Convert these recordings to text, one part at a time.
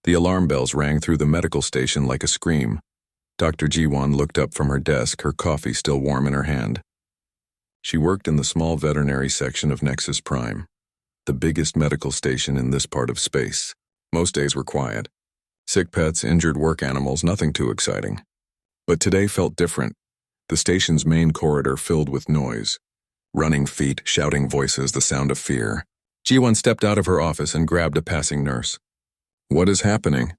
The alarm bells rang through the medical station like a scream. Dr. Jiwon looked up from her desk, her coffee still warm in her hand. She worked in the small veterinary section of Nexus Prime, the biggest medical station in this part of space. Most days were quiet. Sick pets, injured work animals, nothing too exciting. But today felt different. The station's main corridor filled with noise. Running feet, shouting voices, the sound of fear. Jiwon stepped out of her office and grabbed a passing nurse. "What is happening?"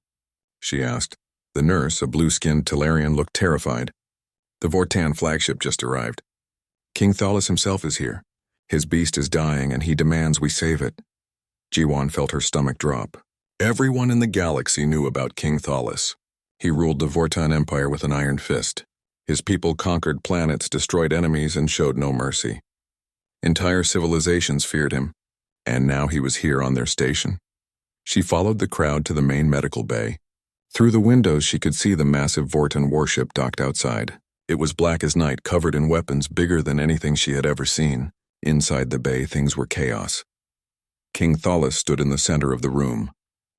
she asked. The nurse, a blue-skinned Tellarian, looked terrified. "The Vortan flagship just arrived. King Thalas himself is here. His beast is dying and he demands we save it." Jiwon felt her stomach drop. Everyone in the galaxy knew about King Thalas. He ruled the Vortan Empire with an iron fist. His people conquered planets, destroyed enemies, and showed no mercy. Entire civilizations feared him, and now he was here on their station. She followed the crowd to the main medical bay. Through the windows she could see the massive Vortan warship docked outside. It was black as night, covered in weapons bigger than anything she had ever seen. Inside the bay, things were chaos. King Thalas stood in the center of the room.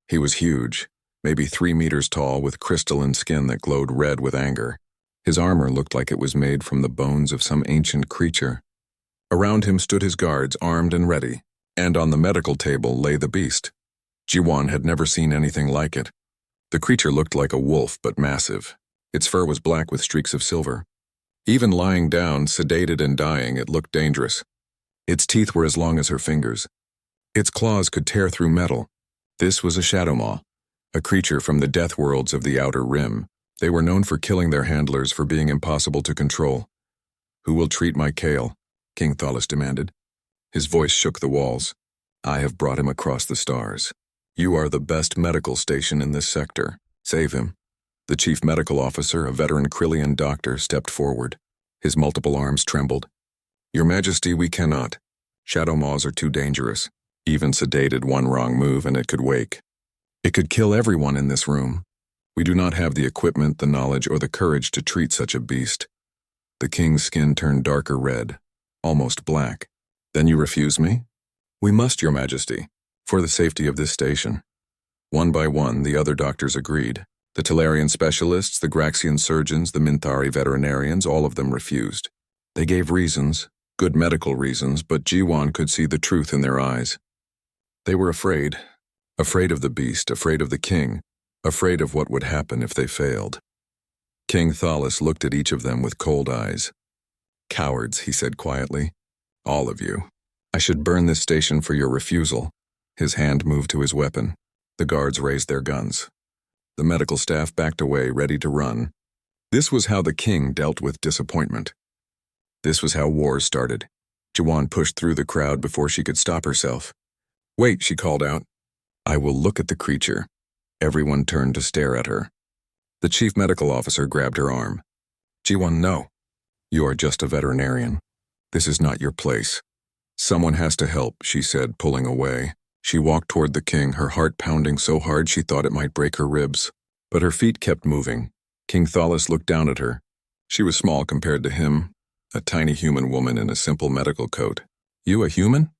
He was huge, maybe 3 meters tall, with crystalline skin that glowed red with anger. His armor looked like it was made from the bones of some ancient creature. Around him stood his guards, armed and ready, and on the medical table lay the beast. Jiwon had never seen anything like it. The creature looked like a wolf, but massive. Its fur was black with streaks of silver. Even lying down, sedated and dying, it looked dangerous. Its teeth were as long as her fingers. Its claws could tear through metal. This was a Shadow Maw, a creature from the death worlds of the Outer Rim. They were known for killing their handlers, for being impossible to control. "Who will treat my Kale?" King Thalas demanded. His voice shook the walls. "I have brought him across the stars. You are the best medical station in this sector. Save him." The chief medical officer, a veteran Krillian doctor, stepped forward. His multiple arms trembled. "Your Majesty, we cannot. Shadow Maws are too dangerous. Even sedated, one wrong move and it could wake. It could kill everyone in this room. We do not have the equipment, the knowledge, or the courage to treat such a beast." The king's skin turned darker red, almost black. "Then you refuse me?" "We must, Your Majesty, for the safety of this station." One by one, the other doctors agreed. The Tellarian specialists, the Graxian surgeons, the Minthari veterinarians, all of them refused. They gave reasons, good medical reasons, but Jiwon could see the truth in their eyes. They were afraid. Afraid of the beast, afraid of the king, afraid of what would happen if they failed. King Thalas looked at each of them with cold eyes. "Cowards," he said quietly. "All of you. I should burn this station for your refusal." His hand moved to his weapon. The guards raised their guns. The medical staff backed away, ready to run. This was how the king dealt with disappointment. This was how wars started. Jiwon pushed through the crowd before she could stop herself. "Wait," she called out. "I will look at the creature." Everyone turned to stare at her. The chief medical officer grabbed her arm. "Jiwon, no. You are just a veterinarian. This is not your place." "Someone has to help," she said, pulling away. She walked toward the king, her heart pounding so hard she thought it might break her ribs. But her feet kept moving. King Thalas looked down at her. She was small compared to him, a tiny human woman in a simple medical coat. "You a human?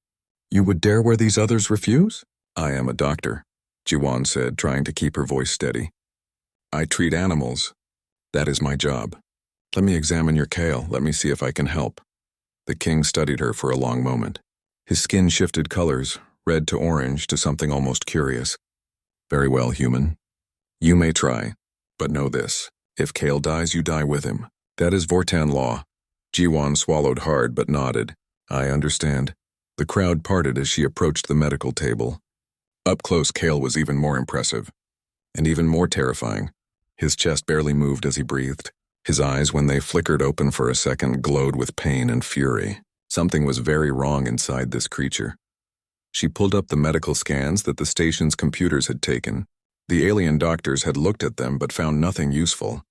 You would dare where these others refuse?" "I am a doctor," Jiwon said, trying to keep her voice steady. "I treat animals. That is my job. Let me examine your Kale. Let me see if I can help." The king studied her for a long moment. His skin shifted colors, red to orange to something almost curious. "Very well, human. You may try, but know this. If Kale dies, you die with him. That is Vortan law." Jiwon swallowed hard but nodded. "I understand." The crowd parted as she approached the medical table. Up close, Kale was even more impressive, and even more terrifying. His chest barely moved as he breathed. His eyes, when they flickered open for a second, glowed with pain and fury. Something was very wrong inside this creature. She pulled up the medical scans that the station's computers had taken. The alien doctors had looked at them but found nothing useful.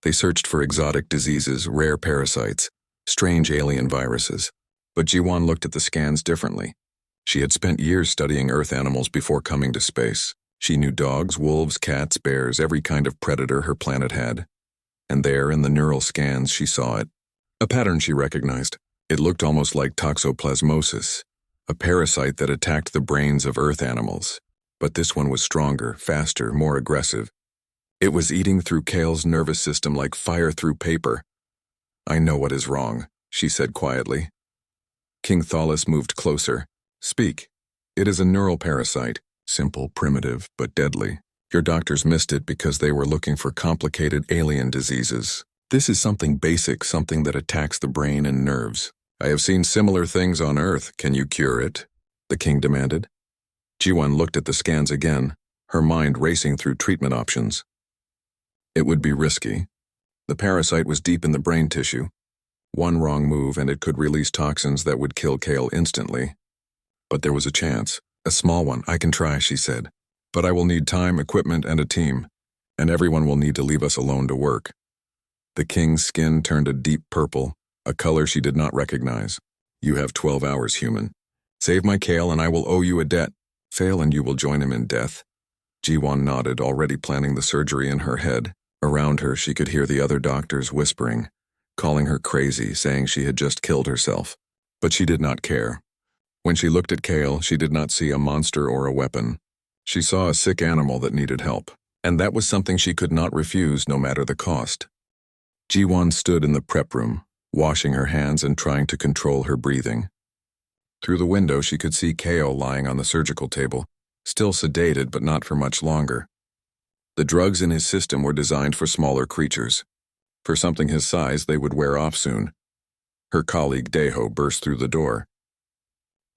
They searched for exotic diseases, rare parasites, strange alien viruses. But Jiwon looked at the scans differently. She had spent years studying Earth animals before coming to space. She knew dogs, wolves, cats, bears, every kind of predator her planet had. And there, in the neural scans, she saw it. A pattern she recognized. It looked almost like toxoplasmosis, a parasite that attacked the brains of Earth animals. But this one was stronger, faster, more aggressive. It was eating through Kale's nervous system like fire through paper. "I know what is wrong," she said quietly. King Thalas moved closer. "Speak." "It is a neural parasite. Simple, primitive, but deadly. Your doctors missed it because they were looking for complicated alien diseases. This is something basic, something that attacks the brain and nerves. I have seen similar things on Earth. Can you cure it?" the king demanded. Ji-won looked at the scans again, her mind racing through treatment options. It would be risky. The parasite was deep in the brain tissue. One wrong move and it could release toxins that would kill Kale instantly. But there was a chance. "A small one. I can try," she said. "But I will need time, equipment, and a team. And everyone will need to leave us alone to work." The king's skin turned a deep purple, a color she did not recognize. "You have 12 hours, human. Save my Kale and I will owe you a debt. Fail and you will join him in death." Ji-won nodded, already planning the surgery in her head. Around her, she could hear the other doctors whispering, calling her crazy, saying she had just killed herself. But she did not care. When she looked at Kale, she did not see a monster or a weapon. She saw a sick animal that needed help, and that was something she could not refuse no matter the cost. Ji-won stood in the prep room, washing her hands and trying to control her breathing. Through the window, she could see Kale lying on the surgical table, still sedated but not for much longer. The drugs in his system were designed for smaller creatures. For something his size, they would wear off soon. Her colleague Daeho burst through the door.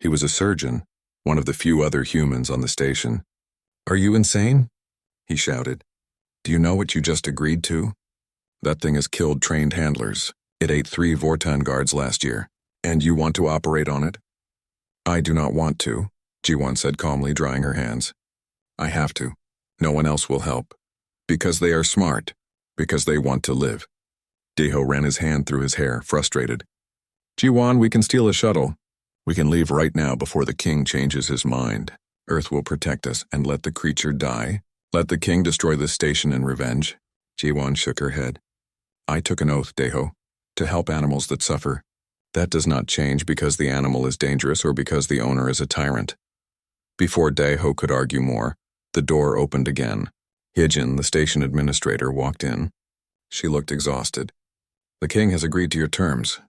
He was a surgeon, one of the few other humans on the station. "Are you insane?" he shouted. "Do you know what you just agreed to? That thing has killed trained handlers. It ate 3 Vortan guards last year. And you want to operate on it?" "I do not want to," Ji-won said calmly, drying her hands. "I have to. No one else will help. Because they are smart. Because they want to live." Daeho ran his hand through his hair, frustrated. "Ji-won, we can steal a shuttle. We can leave right now before the king changes his mind. Earth will protect us and let the creature die. Let the king destroy this station in revenge." Ji-won shook her head. "I took an oath, Daeho, to help animals that suffer. That does not change because the animal is dangerous or because the owner is a tyrant." Before Daeho could argue more, the door opened again. Hyejin, the station administrator, walked in. She looked exhausted. "The king has agreed to your terms.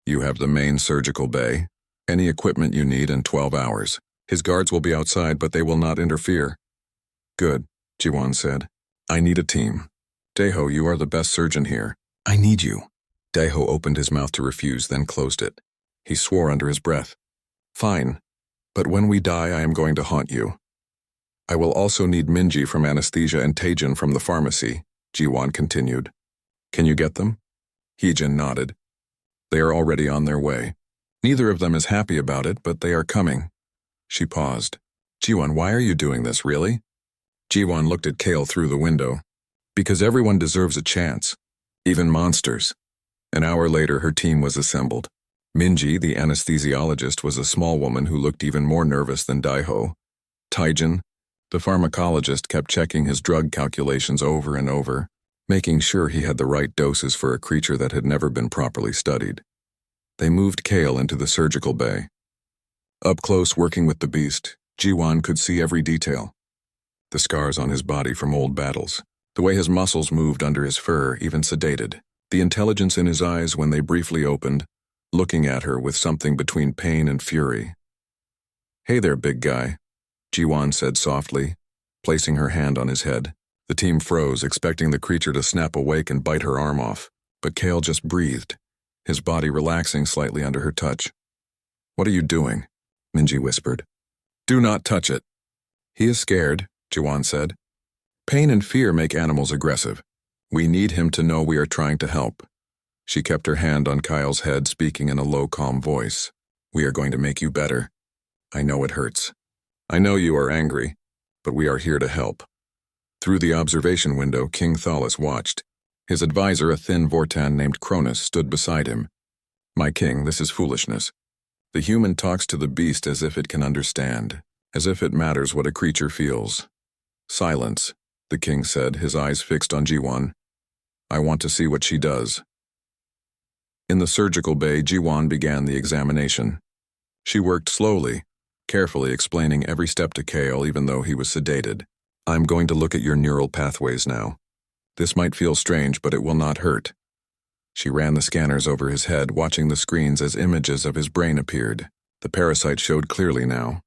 You have the main surgical bay, any equipment you need in 12 hours. His guards will be outside, but they will not interfere." "Good," Ji-won said. "I need a team. Daeho, you are the best surgeon here. I need you." Daeho opened his mouth to refuse, then closed it. He swore under his breath. "Fine, but when we die, I am going to haunt you. I will also need Minji from anesthesia and Taejin from the pharmacy," Ji-won continued. "Can you get them?" Hyejin nodded. "They are already on their way. Neither of them is happy about it, but they are coming." She paused. "Ji-won, why are you doing this, really?" Ji-won looked at Kale through the window. "Because everyone deserves a chance. Even monsters." An hour later, her team was assembled. Minji, the anesthesiologist, was a small woman who looked even more nervous than Daeho. Taejin, the pharmacologist, kept checking his drug calculations over and over, making sure he had the right doses for a creature that had never been properly studied. They moved Kale into the surgical bay. Up close, working with the beast, Ji-won could see every detail. The scars on his body from old battles, the way his muscles moved under his fur, even sedated, the intelligence in his eyes when they briefly opened, looking at her with something between pain and fury. "Hey there, big guy," Ji-won said softly, placing her hand on his head. The team froze, expecting the creature to snap awake and bite her arm off, but Kale just breathed, his body relaxing slightly under her touch. "What are you doing?" Minji whispered. "Do not touch it." "He is scared," Ji-won said. "Pain and fear make animals aggressive. We need him to know we are trying to help." She kept her hand on Kyle's head, speaking in a low, calm voice. "We are going to make you better. I know it hurts. I know you are angry, but we are here to help." Through the observation window, King Thalas watched. His advisor, a thin Vortan named Cronus, stood beside him. "My king, this is foolishness. The human talks to the beast as if it can understand, as if it matters what a creature feels." "Silence," the king said, his eyes fixed on Ji-won. "I want to see what she does." In the surgical bay, Ji-won began the examination. She worked slowly, carefully explaining every step to Kale even though he was sedated. I'm going to look at your neural pathways now. This might feel strange, but it will not hurt. She ran the scanners over his head, watching the screens as images of his brain appeared. The parasite showed clearly now.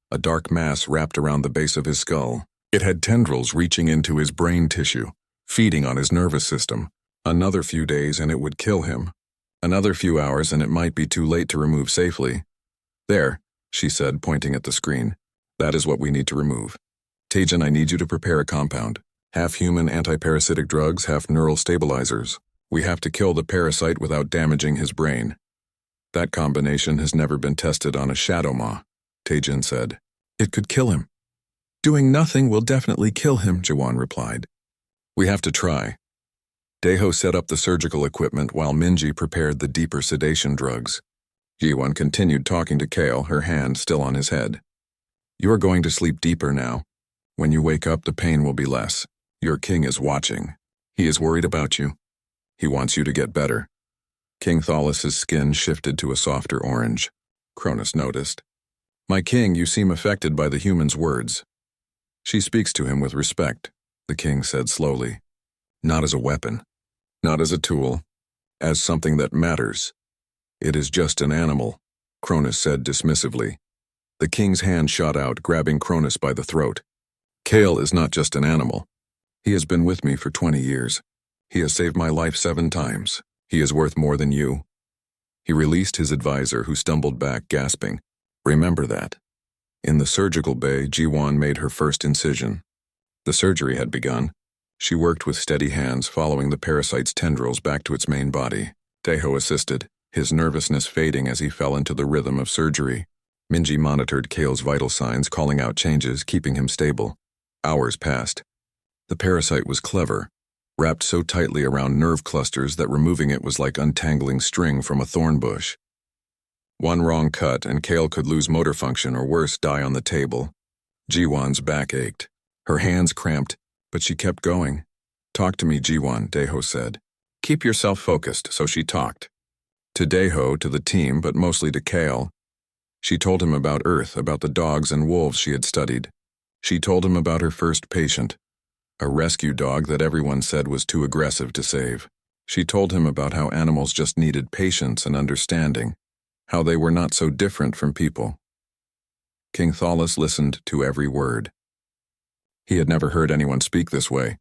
A dark mass wrapped around the base of his skull. It had tendrils reaching into his brain tissue, feeding on his nervous system. Another few days and it would kill him. Another few hours and it might be too late to remove safely. There, she said, pointing at the screen. That is what we need to remove. Tajan, I need you to prepare a compound. Half human antiparasitic drugs, half neural stabilizers. We have to kill the parasite without damaging his brain. That combination has never been tested on a shadow maw, Tajan said. It could kill him. Doing nothing will definitely kill him, Jiwan replied. We have to try. Deho set up the surgical equipment while Minji prepared the deeper sedation drugs. Jiwan continued talking to Kale, her hand still on his head. You are going to sleep deeper now. When you wake up, the pain will be less. Your king is watching. He is worried about you. He wants you to get better. King Thalus's skin shifted to a softer orange. Cronus noticed. My king, you seem affected by the human's words. She speaks to him with respect, the king said slowly. Not as a weapon. Not as a tool. As something that matters. It is just an animal, Cronus said dismissively. The king's hand shot out, grabbing Cronus by the throat. Kale is not just an animal. He has been with me for 20 years. He has saved my life 7 times. He is worth more than you. He released his advisor, who stumbled back, gasping. Remember that. In the surgical bay, Jiwan made her first incision. The surgery had begun. She worked with steady hands, following the parasite's tendrils back to its main body. Deho assisted, his nervousness fading as he fell into the rhythm of surgery. Minji monitored Kale's vital signs, calling out changes, keeping him stable. Hours passed. The parasite was clever, wrapped so tightly around nerve clusters that removing it was like untangling string from a thorn bush. One wrong cut and Kale could lose motor function or worse, die on the table. Jiwan's back ached. Her hands cramped, but she kept going. Talk to me, Jiwan, Deho said. Keep yourself focused, so she talked. To Deho, to the team, but mostly to Kale. She told him about Earth, about the dogs and wolves she had studied. She told him about her first patient, a rescue dog that everyone said was too aggressive to save. She told him about how animals just needed patience and understanding, how they were not so different from people. King Thalus listened to every word. He had never heard anyone speak this way.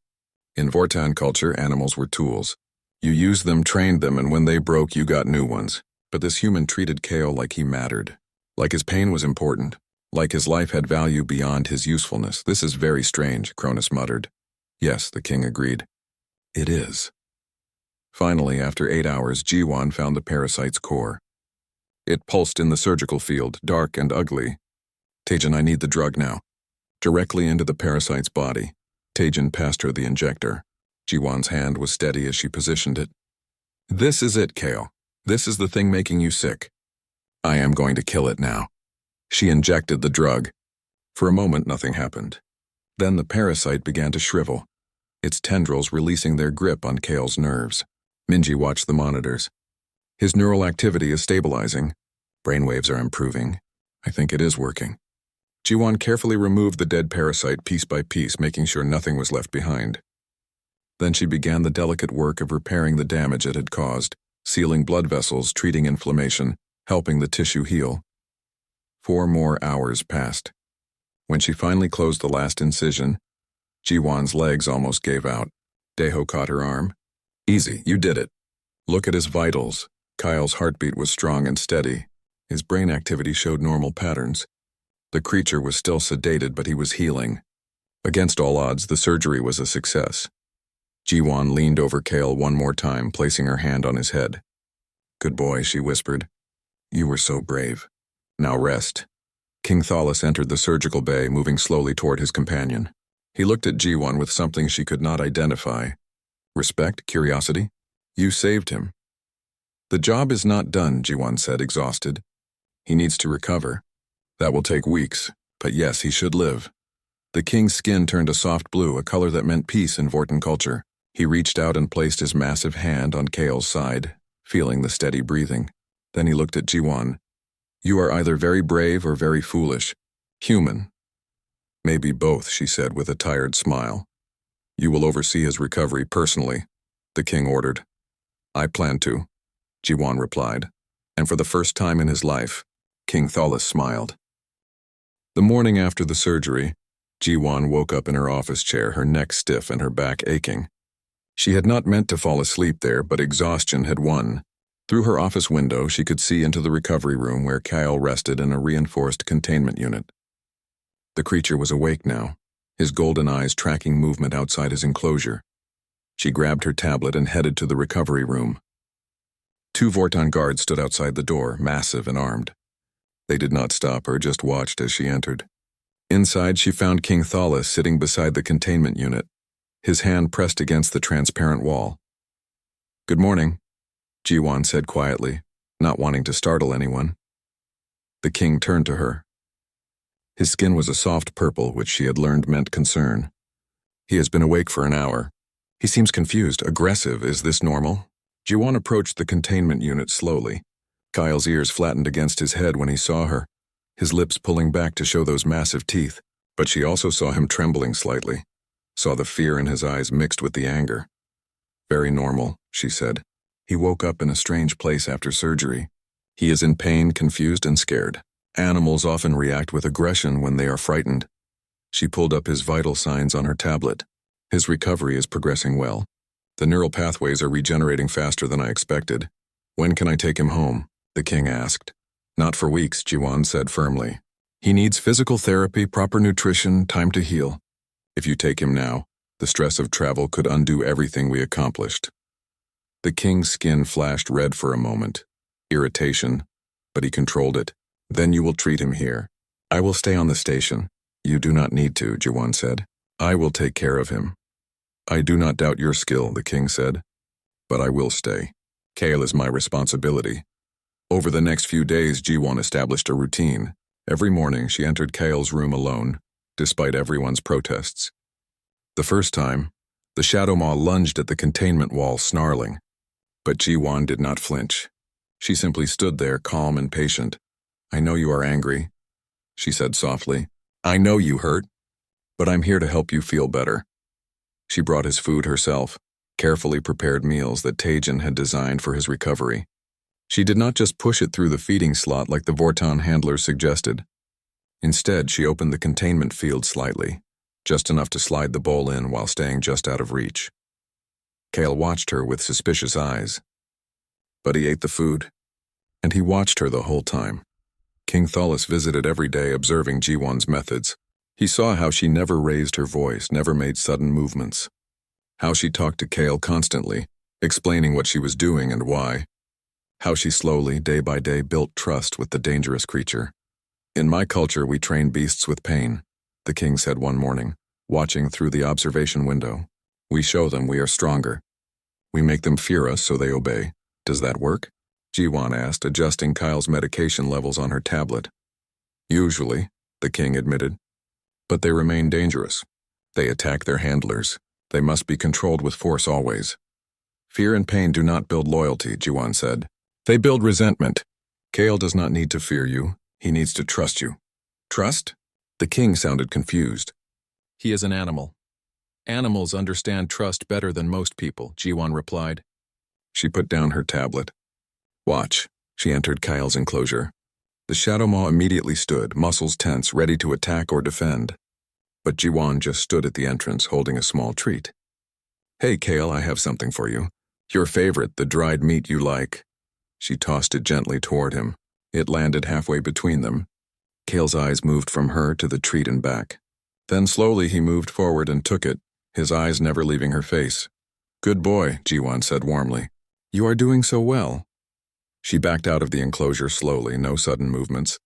In Vortan culture, animals were tools. You used them, trained them, and when they broke, you got new ones. But this human treated Kale like he mattered, like his pain was important, like his life had value beyond his usefulness. This is very strange, Cronus muttered. Yes, the king agreed. It is. Finally, after 8 hours, Jiwan found the parasite's core. It pulsed in the surgical field, dark and ugly. Tajan, I need the drug now. Directly into the parasite's body. Tajan passed her the injector. Jiwan's hand was steady as she positioned it. This is it, Kale. This is the thing making you sick. I am going to kill it now. She injected the drug. For a moment, nothing happened. Then the parasite began to shrivel, its tendrils releasing their grip on Kale's nerves. Minji watched the monitors. His neural activity is stabilizing. Brainwaves are improving. I think it is working. Jiwan carefully removed the dead parasite piece by piece, making sure nothing was left behind. Then she began the delicate work of repairing the damage it had caused, sealing blood vessels, treating inflammation, helping the tissue heal. 4 more hours passed. When she finally closed the last incision, Jiwan's legs almost gave out. Deho caught her arm. Easy, you did it. Look at his vitals. Kyle's heartbeat was strong and steady. His brain activity showed normal patterns. The creature was still sedated, but he was healing. Against all odds, the surgery was a success. Jiwan leaned over Kale one more time, placing her hand on his head. Good boy, she whispered. You were so brave. Now rest. King Thalus entered the surgical bay, moving slowly toward his companion. He looked at Jiwan with something she could not identify. Respect? Curiosity? You saved him. The job is not done, Jiwan said, exhausted. He needs to recover. That will take weeks, but yes, he should live. The king's skin turned a soft blue, a color that meant peace in Vortan culture. He reached out and placed his massive hand on Kale's side, feeling the steady breathing. Then he looked at Jiwan. You are either very brave or very foolish. Human. Maybe both, she said with a tired smile. You will oversee his recovery personally, the king ordered. I plan to, Jiwan replied, and for the first time in his life, King Thalas smiled. The morning after the surgery, Jiwan woke up in her office chair, her neck stiff and her back aching. She had not meant to fall asleep there, but exhaustion had won. Through her office window, she could see into the recovery room where Kyle rested in a reinforced containment unit. The creature was awake now, his golden eyes tracking movement outside his enclosure. She grabbed her tablet and headed to the recovery room. 2 Vorton guards stood outside the door, massive and armed. They did not stop her, just watched as she entered. Inside, she found King Thalas sitting beside the containment unit, his hand pressed against the transparent wall. Good morning, Jiwan said quietly, not wanting to startle anyone. The king turned to her. His skin was a soft purple, which she had learned meant concern. He has been awake for an hour. He seems confused, aggressive. Is this normal? Jiwan approached the containment unit slowly. Kyle's ears flattened against his head when he saw her, his lips pulling back to show those massive teeth, but she also saw him trembling slightly, saw the fear in his eyes mixed with the anger. Very normal, she said. He woke up in a strange place after surgery. He is in pain, confused, and scared. Animals often react with aggression when they are frightened. She pulled up his vital signs on her tablet. His recovery is progressing well. The neural pathways are regenerating faster than I expected. When can I take him home? The king asked. Not for weeks, Jiwan said firmly. He needs physical therapy, proper nutrition, time to heal. If you take him now, the stress of travel could undo everything we accomplished. The king's skin flashed red for a moment. Irritation, but he controlled it. Then you will treat him here. I will stay on the station. You do not need to, Jiwan said. I will take care of him. I do not doubt your skill, the king said, but I will stay. Kale is my responsibility. Over the next few days, Jiwan established a routine. Every morning, she entered Kale's room alone, despite everyone's protests. The first time, the Shadow Maw lunged at the containment wall, snarling. But Jiwan did not flinch. She simply stood there, calm and patient. I know you are angry, she said softly. I know you hurt, but I'm here to help you feel better. She brought his food herself, carefully prepared meals that Tajan had designed for his recovery. She did not just push it through the feeding slot like the Vorton handlers suggested. Instead, she opened the containment field slightly, just enough to slide the bowl in while staying just out of reach. Kale watched her with suspicious eyes. But he ate the food, and he watched her the whole time. King Thalas visited every day, observing Jiwan's methods. He saw how she never raised her voice, never made sudden movements. How she talked to Kale constantly, explaining what she was doing and why. How she slowly, day by day, built trust with the dangerous creature. In my culture, we train beasts with pain, the king said one morning, watching through the observation window. We show them we are stronger. We make them fear us so they obey. Does that work? Jiwan asked, adjusting Kyle's medication levels on her tablet. Usually, the king admitted. But they remain dangerous. They attack their handlers. They must be controlled with force always. Fear and pain do not build loyalty, Jiwan said. They build resentment. Kale does not need to fear you. He needs to trust you. Trust? The king sounded confused. He is an animal. Animals understand trust better than most people, Jiwan replied. She put down her tablet. Watch. She entered Kyle's enclosure. The Shadow Maw immediately stood, muscles tense, ready to attack or defend. But Jiwan just stood at the entrance, holding a small treat. Hey, Kale, I have something for you. Your favorite, the dried meat you like. She tossed it gently toward him. It landed halfway between them. Kale's eyes moved from her to the treat and back. Then slowly he moved forward and took it, his eyes never leaving her face. Good boy, Jiwan said warmly. You are doing so well. She backed out of the enclosure slowly, no sudden movements.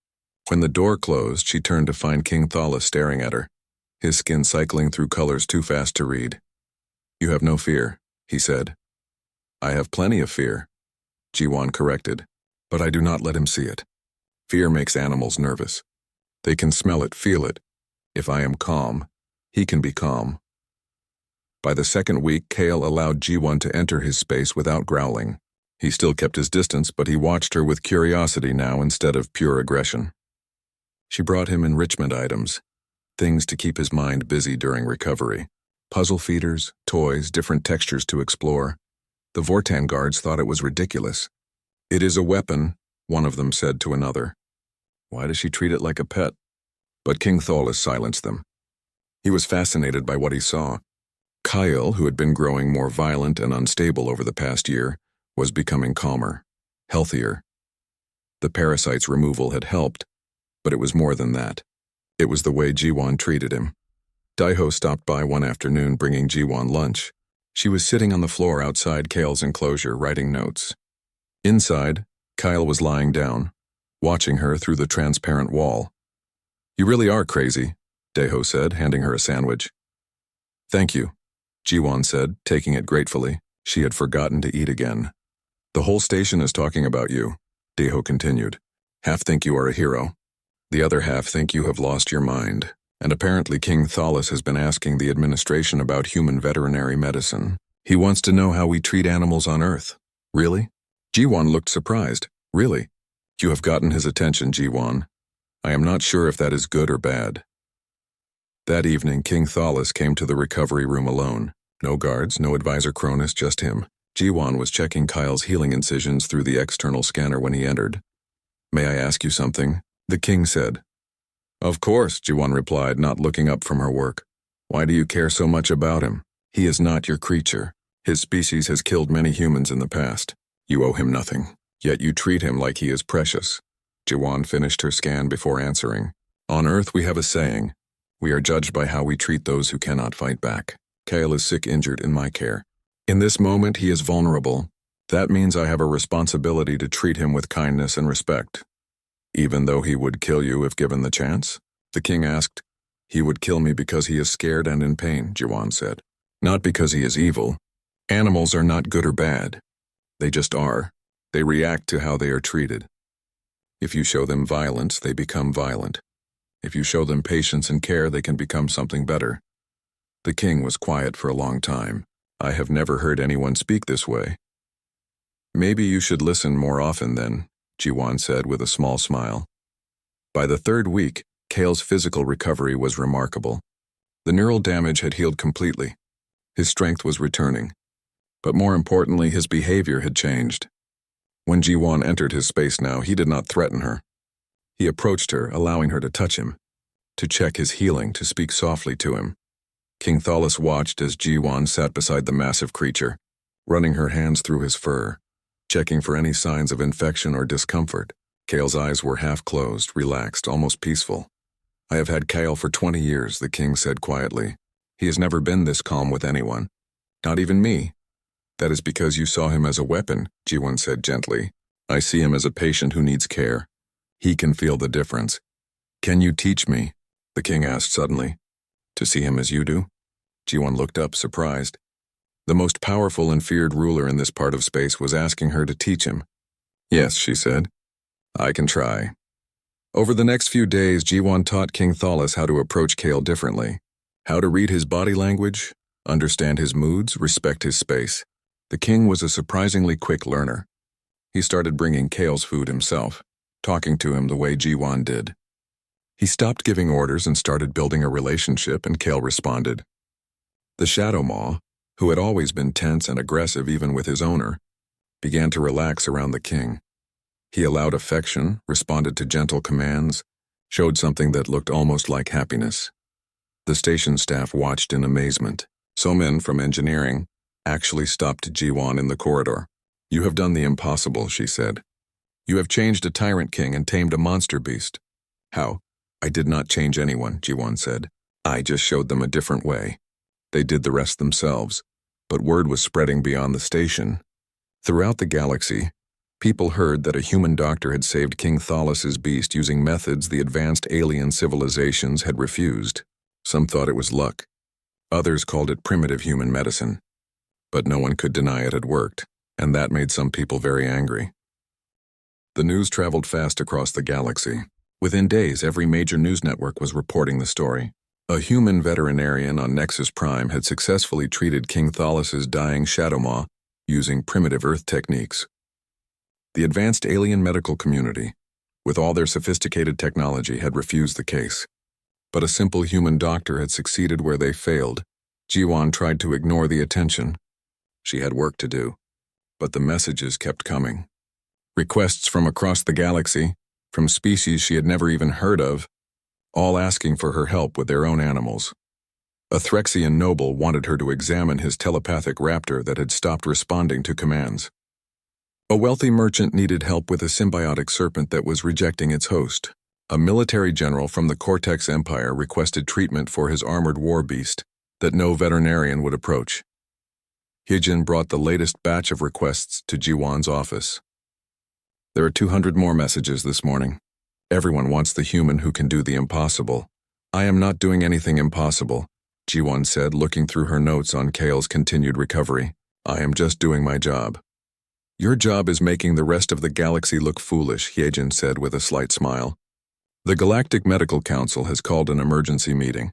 When the door closed, she turned to find King Thalas staring at her, his skin cycling through colors too fast to read. You have no fear, he said. I have plenty of fear, Jiwan corrected, but I do not let him see it. Fear makes animals nervous. They can smell it, feel it. If I am calm, he can be calm. By the second week, Kale allowed Jiwan to enter his space without growling. He still kept his distance, but he watched her with curiosity now instead of pure aggression. She brought him enrichment items, things to keep his mind busy during recovery. Puzzle feeders, toys, different textures to explore. The Vortan guards thought it was ridiculous. "It is a weapon," one of them said to another. "Why does she treat it like a pet?" But King Tholus silenced them. He was fascinated by what he saw. Kyle, who had been growing more violent and unstable over the past year, was becoming calmer, healthier. The parasite's removal had helped, but it was more than that. It was the way Jiwon treated him. Daiho stopped by one afternoon bringing Jiwon lunch. She was sitting on the floor outside Kale's enclosure writing notes. Inside, Kyle was lying down, watching her through the transparent wall. "You really are crazy," Daiho said, handing her a sandwich. "Thank you," Jiwon said, taking it gratefully. She had forgotten to eat again. "The whole station is talking about you," Daiho continued. "Half think you are a hero. The other half think you have lost your mind. And apparently King Tholus has been asking the administration about human veterinary medicine. He wants to know how we treat animals on Earth." "Really?" Jiwon looked surprised. "Really? You have gotten his attention, Jiwon. I am not sure if that is good or bad." That evening, King Tholus came to the recovery room alone. No guards, no advisor Cronus, just him. Jiwon was checking Kyle's healing incisions through the external scanner when he entered. "May I ask you something?" the king said. "Of course," Jiwon replied, not looking up from her work. "Why do you care so much about him? He is not your creature. His species has killed many humans in the past. You owe him nothing, yet you treat him like he is precious." Jiwon finished her scan before answering. "On Earth we have a saying. We are judged by how we treat those who cannot fight back. Kale is sick injured in my care. In this moment he is vulnerable. That means I have a responsibility to treat him with kindness and respect." "Even though he would kill you if given the chance?" the king asked. "He would kill me because he is scared and in pain," Jiwon said. "Not because he is evil. Animals are not good or bad. They just are. They react to how they are treated. If you show them violence, they become violent. If you show them patience and care, they can become something better." The king was quiet for a long time. "I have never heard anyone speak this way." "Maybe you should listen more often then," Jiwon said with a small smile. By the third week, Kale's physical recovery was remarkable. The neural damage had healed completely. His strength was returning. But more importantly, his behavior had changed. When Jiwon entered his space now, he did not threaten her. He approached her, allowing her to touch him, to check his healing, to speak softly to him. King Tholus watched as Jiwon sat beside the massive creature, running her hands through his fur, checking for any signs of infection or discomfort. Kale's eyes were half closed, relaxed, almost peaceful. "I have had Kale for 20 years, the king said quietly. "He has never been this calm with anyone. Not even me." "That is because you saw him as a weapon," Jiwon said gently. "I see him as a patient who needs care. He can feel the difference." "Can you teach me?" the king asked suddenly. "To see him as you do?" Jiwon looked up, surprised. The most powerful and feared ruler in this part of space was asking her to teach him. "Yes," she said. "I can try." Over the next few days, Jiwon taught King Tholus how to approach Kale differently, how to read his body language, understand his moods, respect his space. The king was a surprisingly quick learner. He started bringing Kale's food himself, talking to him the way Jiwon did. He stopped giving orders and started building a relationship, and Kale responded. The Shadow Maw, who had always been tense and aggressive even with his owner, began to relax around the king. He allowed affection, responded to gentle commands, showed something that looked almost like happiness. The station staff watched in amazement. Somin from engineering actually stopped Jiwon in the corridor. "You have done the impossible," she said. "You have changed a tyrant king and tamed a monster beast." "How?" "I did not change anyone," Jiwon said. "I just showed them a different way. They did the rest themselves." But word was spreading beyond the station. Throughout the galaxy, people heard that a human doctor had saved King Tholus's beast using methods the advanced alien civilizations had refused. Some thought it was luck. Others called it primitive human medicine. But no one could deny it had worked, and that made some people very angry. The news traveled fast across the galaxy. Within days, every major news network was reporting the story. A human veterinarian on Nexus Prime had successfully treated King Tholus's dying Shadow Maw using primitive Earth techniques. The advanced alien medical community, with all their sophisticated technology, had refused the case. But a simple human doctor had succeeded where they failed. Ji-won tried to ignore the attention. She had work to do, but the messages kept coming. Requests from across the galaxy, from species she had never even heard of, all asking for her help with their own animals. A Threxian noble wanted her to examine his telepathic raptor that had stopped responding to commands. A wealthy merchant needed help with a symbiotic serpent that was rejecting its host. A military general from the Cortex Empire requested treatment for his armored war beast that no veterinarian would approach. Hyejin brought the latest batch of requests to Ji-won's office. There are 200 more messages this morning. Everyone wants the human who can do the impossible. I am not doing anything impossible, Ji-won said, looking through her notes on Kale's continued recovery. I am just doing my job. Your job is making the rest of the galaxy look foolish, Hyejin said with a slight smile. The Galactic Medical Council has called an emergency meeting.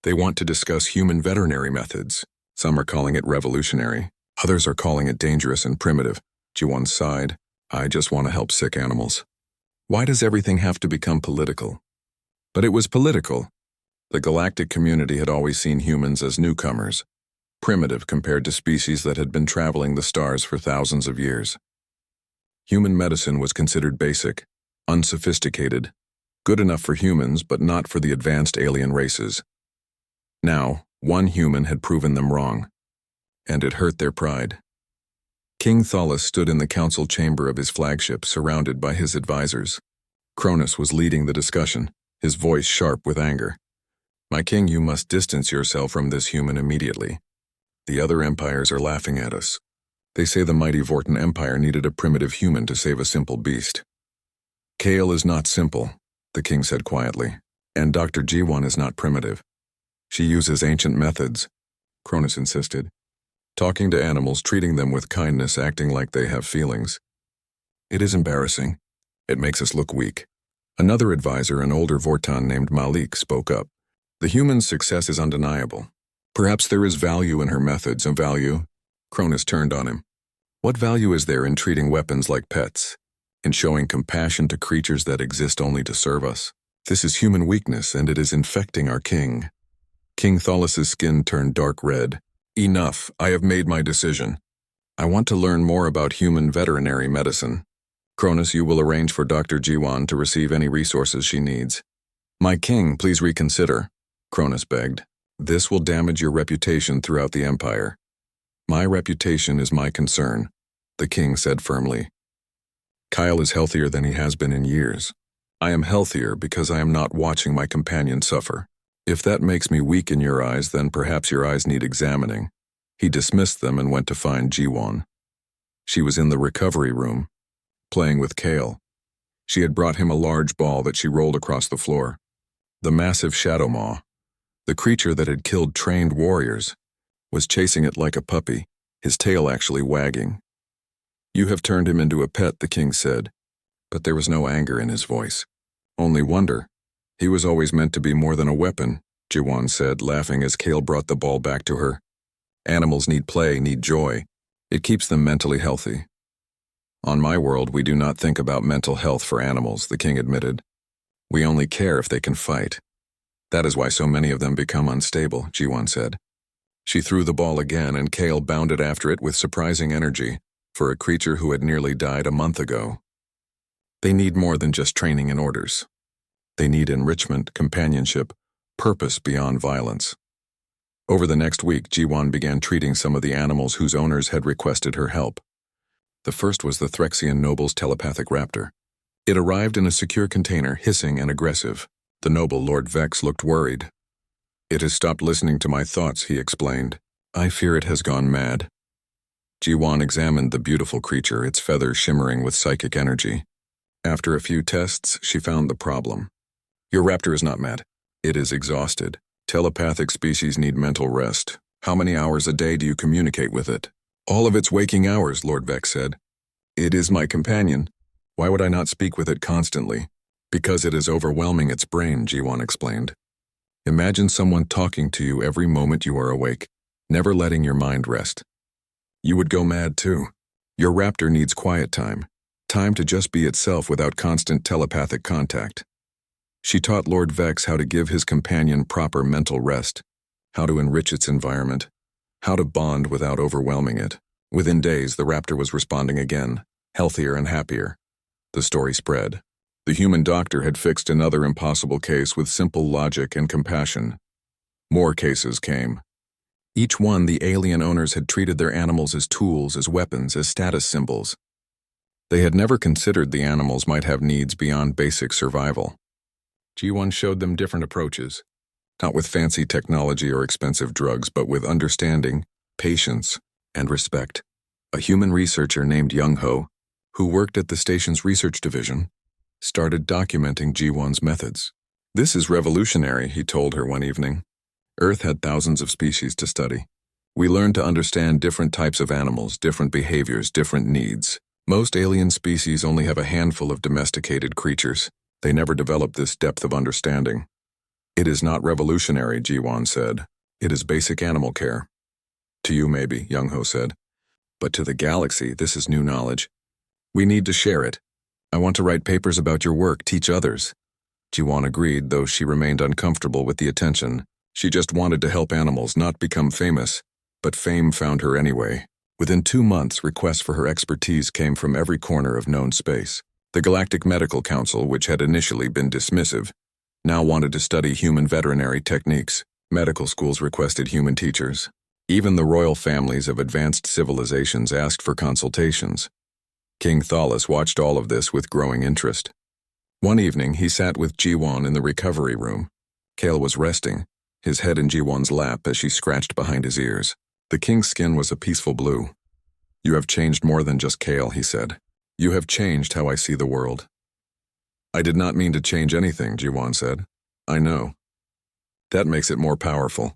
They want to discuss human veterinary methods. Some are calling it revolutionary. Others are calling it dangerous and primitive. Ji-won sighed. I just want to help sick animals. Why does everything have to become political? But it was political. The galactic community had always seen humans as newcomers, primitive compared to species that had been traveling the stars for thousands of years. Human medicine was considered basic, unsophisticated, good enough for humans but not for the advanced alien races. Now, one human had proven them wrong, and it hurt their pride. King Thalas stood in the council chamber of his flagship, surrounded by his advisors. Cronus was leading the discussion, his voice sharp with anger. My king, you must distance yourself from this human immediately. The other empires are laughing at us. They say the mighty Vorten Empire needed a primitive human to save a simple beast. Kale is not simple, the king said quietly, and Dr. Ji-won is not primitive. She uses ancient methods, Cronus insisted. Talking to animals, treating them with kindness, acting like they have feelings. It is embarrassing. It makes us look weak. Another advisor, an older Vortan named Malik, spoke up. The human's success is undeniable. Perhaps there is value in her methods, a value. Cronus turned on him. What value is there in treating weapons like pets? In showing compassion to creatures that exist only to serve us? This is human weakness, and it is infecting our king. King Thalas' skin turned dark red. Enough, I have made my decision. I want to learn more about human veterinary medicine. Cronus, you will arrange for Dr. Ji-won to receive any resources she needs. My king, please reconsider, Cronus begged. This will damage your reputation throughout the empire. My reputation is my concern, the king said firmly. Kyle is healthier than he has been in years. I am healthier because I am not watching my companion suffer. If that makes me weak in your eyes, then perhaps your eyes need examining. He dismissed them and went to find Ji-won. She was in the recovery room, playing with Kale. She had brought him a large ball that she rolled across the floor. The massive shadow maw, the creature that had killed trained warriors, was chasing it like a puppy, his tail actually wagging. You have turned him into a pet, the king said, but there was no anger in his voice, only wonder. He was always meant to be more than a weapon, Ji-won said, laughing as Kale brought the ball back to her. Animals need play, need joy. It keeps them mentally healthy. On my world, we do not think about mental health for animals, the king admitted. We only care if they can fight. That is why so many of them become unstable, Ji-won said. She threw the ball again, and Kale bounded after it with surprising energy for a creature who had nearly died a month ago. They need more than just training and orders. They need enrichment, companionship, purpose beyond violence. Over the next week, Ji-won began treating some of the animals whose owners had requested her help. The first was the Threxian noble's telepathic raptor. It arrived in a secure container, hissing and aggressive. The noble, Lord Vex, looked worried. It has stopped listening to my thoughts, he explained. I fear it has gone mad. Ji-won examined the beautiful creature, its feathers shimmering with psychic energy. After a few tests, she found the problem. Your raptor is not mad. It is exhausted. Telepathic species need mental rest. How many hours a day do you communicate with it? All of its waking hours, Lord Vex said. It is my companion. Why would I not speak with it constantly? Because it is overwhelming its brain, Ji-won explained. Imagine someone talking to you every moment you are awake, never letting your mind rest. You would go mad too. Your raptor needs quiet time. Time to just be itself without constant telepathic contact. She taught Lord Vex how to give his companion proper mental rest, how to enrich its environment, how to bond without overwhelming it. Within days, the raptor was responding again, healthier and happier. The story spread. The human doctor had fixed another impossible case with simple logic and compassion. More cases came. Each one, the alien owners had treated their animals as tools, as weapons, as status symbols. They had never considered the animals might have needs beyond basic survival. G1 showed them different approaches, not with fancy technology or expensive drugs, but with understanding, patience, and respect. A human researcher named Young Ho, who worked at the station's research division, started documenting G1's methods. "This is revolutionary," he told her one evening. "Earth had thousands of species to study. We learned to understand different types of animals, different behaviors, different needs. Most alien species only have a handful of domesticated creatures. They never develop this depth of understanding." "It is not revolutionary," G1 said. "It is basic animal care." "To you, maybe," Young Ho said. "But to the galaxy, this is new knowledge. We need to share it. I want to write papers about your work, teach others." G1 agreed, though she remained uncomfortable with the attention. She just wanted to help animals, not become famous. But fame found her anyway. Within 2 months, requests for her expertise came from every corner of known space. The Galactic Medical Council, which had initially been dismissive, now wanted to study human veterinary techniques. Medical schools requested human teachers. Even the royal families of advanced civilizations asked for consultations. King Thalas watched all of this with growing interest. One evening, he sat with G1 in the recovery room. Kale was resting, his head in G1's lap as she scratched behind his ears. The king's skin was a peaceful blue. "You have changed more than just Kale," he said. "You have changed how I see the world." "I did not mean to change anything," G1 said. "I know." "That makes it more powerful."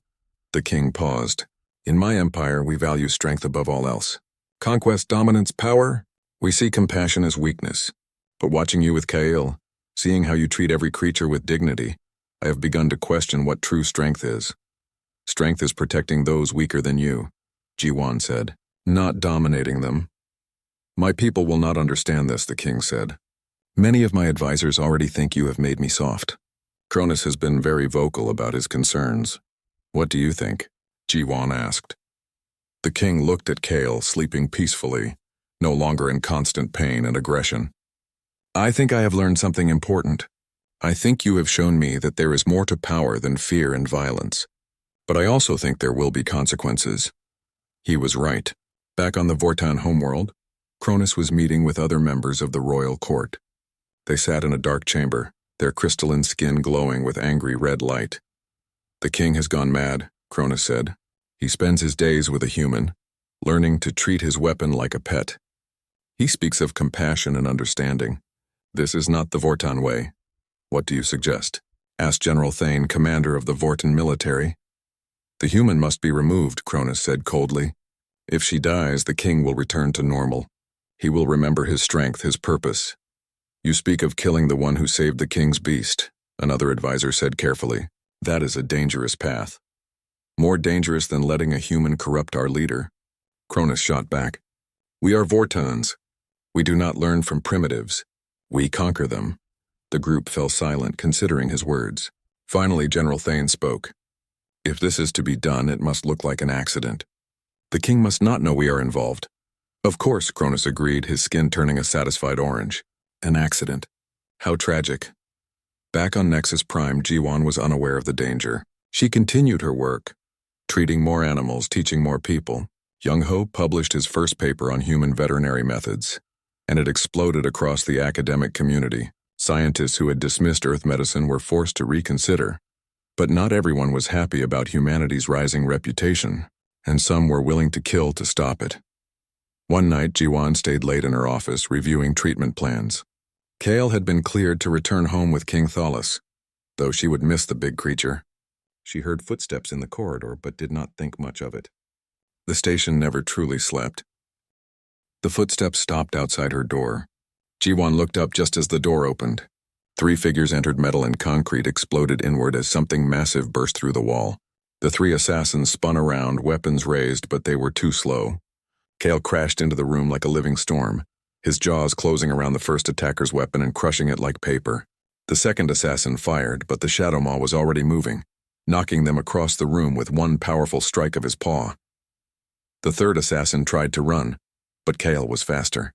The king paused. "In my empire, we value strength above all else. Conquest, dominance, power, we see compassion as weakness. But watching you with Kale, seeing how you treat every creature with dignity, I have begun to question what true strength is. Strength is protecting those weaker than you," G1 said, "not dominating them." "My people will not understand this," the king said. "Many of my advisors already think you have made me soft." Cronus has been very vocal about his concerns. "What do you think?" G1 asked. The king looked at Kale, sleeping peacefully, no longer in constant pain and aggression. "I think I have learned something important. I think you have shown me that there is more to power than fear and violence. But I also think there will be consequences." He was right. Back on the Vortan homeworld, Cronus was meeting with other members of the royal court. They sat in a dark chamber, their crystalline skin glowing with angry red light. "The king has gone mad," Cronus said. "He spends his days with a human, learning to treat his weapon like a pet. He speaks of compassion and understanding. This is not the Vortan way. What do you suggest?" asked General Thane, commander of the Vortan military. "The human must be removed," Cronus said coldly. "If she dies, the king will return to normal. He will remember his strength, his purpose." "You speak of killing the one who saved the king's beast," another advisor said carefully. "That is a dangerous path. More dangerous than letting a human corrupt our leader." Cronus shot back. "We are Vortans. We do not learn from primitives. We conquer them." The group fell silent, considering his words. Finally, General Thane spoke. "If this is to be done, it must look like an accident. The king must not know we are involved." "Of course," Cronus agreed, his skin turning a satisfied orange. "An accident. How tragic." Back on Nexus Prime, G1 was unaware of the danger. She continued her work, treating more animals, teaching more people. Young Ho published his first paper on human veterinary methods, and it exploded across the academic community. Scientists who had dismissed Earth medicine were forced to reconsider. But not everyone was happy about humanity's rising reputation, and some were willing to kill to stop it. One night, G1 stayed late in her office, reviewing treatment plans. Kale had been cleared to return home with King Thalas, though she would miss the big creature. She heard footsteps in the corridor, but did not think much of it. The station never truly slept. The footsteps stopped outside her door. G1 looked up just as the door opened. 3 figures entered. Metal and concrete exploded inward as something massive burst through the wall. The 3 assassins spun around, weapons raised, but they were too slow. Kale crashed into the room like a living storm. his jaws closing around the first attacker's weapon and crushing it like paper. The second assassin fired, but the Shadow Maw was already moving, knocking them across the room with one powerful strike of his paw. The third assassin tried to run, but Kale was faster.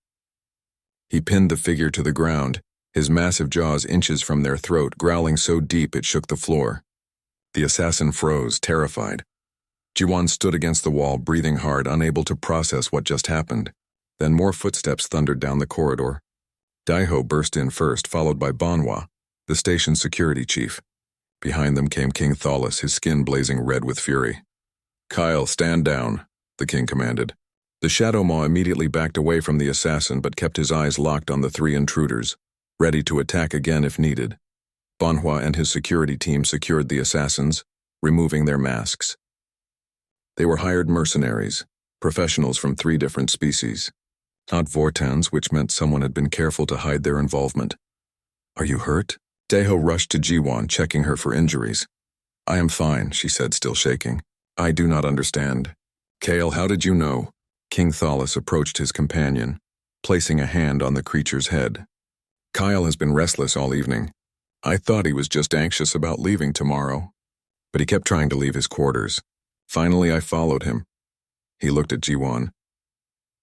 He pinned the figure to the ground, his massive jaws inches from their throat, growling so deep it shook the floor. The assassin froze, terrified. Jiwan stood against the wall, breathing hard, unable to process what just happened. Then more footsteps thundered down the corridor. Daiho burst in first, followed by Banhua, the station's security chief. Behind them came King Thalas, his skin blazing red with fury. "Kyle, stand down," the king commanded. The Shadow Maw immediately backed away from the assassin but kept his eyes locked on the three intruders, ready to attack again if needed. Banhua and his security team secured the assassins, removing their masks. They were hired mercenaries, professionals from 3 different species. Not Vortans, which meant someone had been careful to hide their involvement. "Are you hurt?" Daiho rushed to Jiwan, checking her for injuries. "I am fine," she said, still shaking. "I do not understand." "Kale, how did you know?" King Thalas approached his companion, placing a hand on the creature's head. "Kyle has been restless all evening. I thought he was just anxious about leaving tomorrow, but he kept trying to leave his quarters. Finally, I followed him." He looked at Jiwan.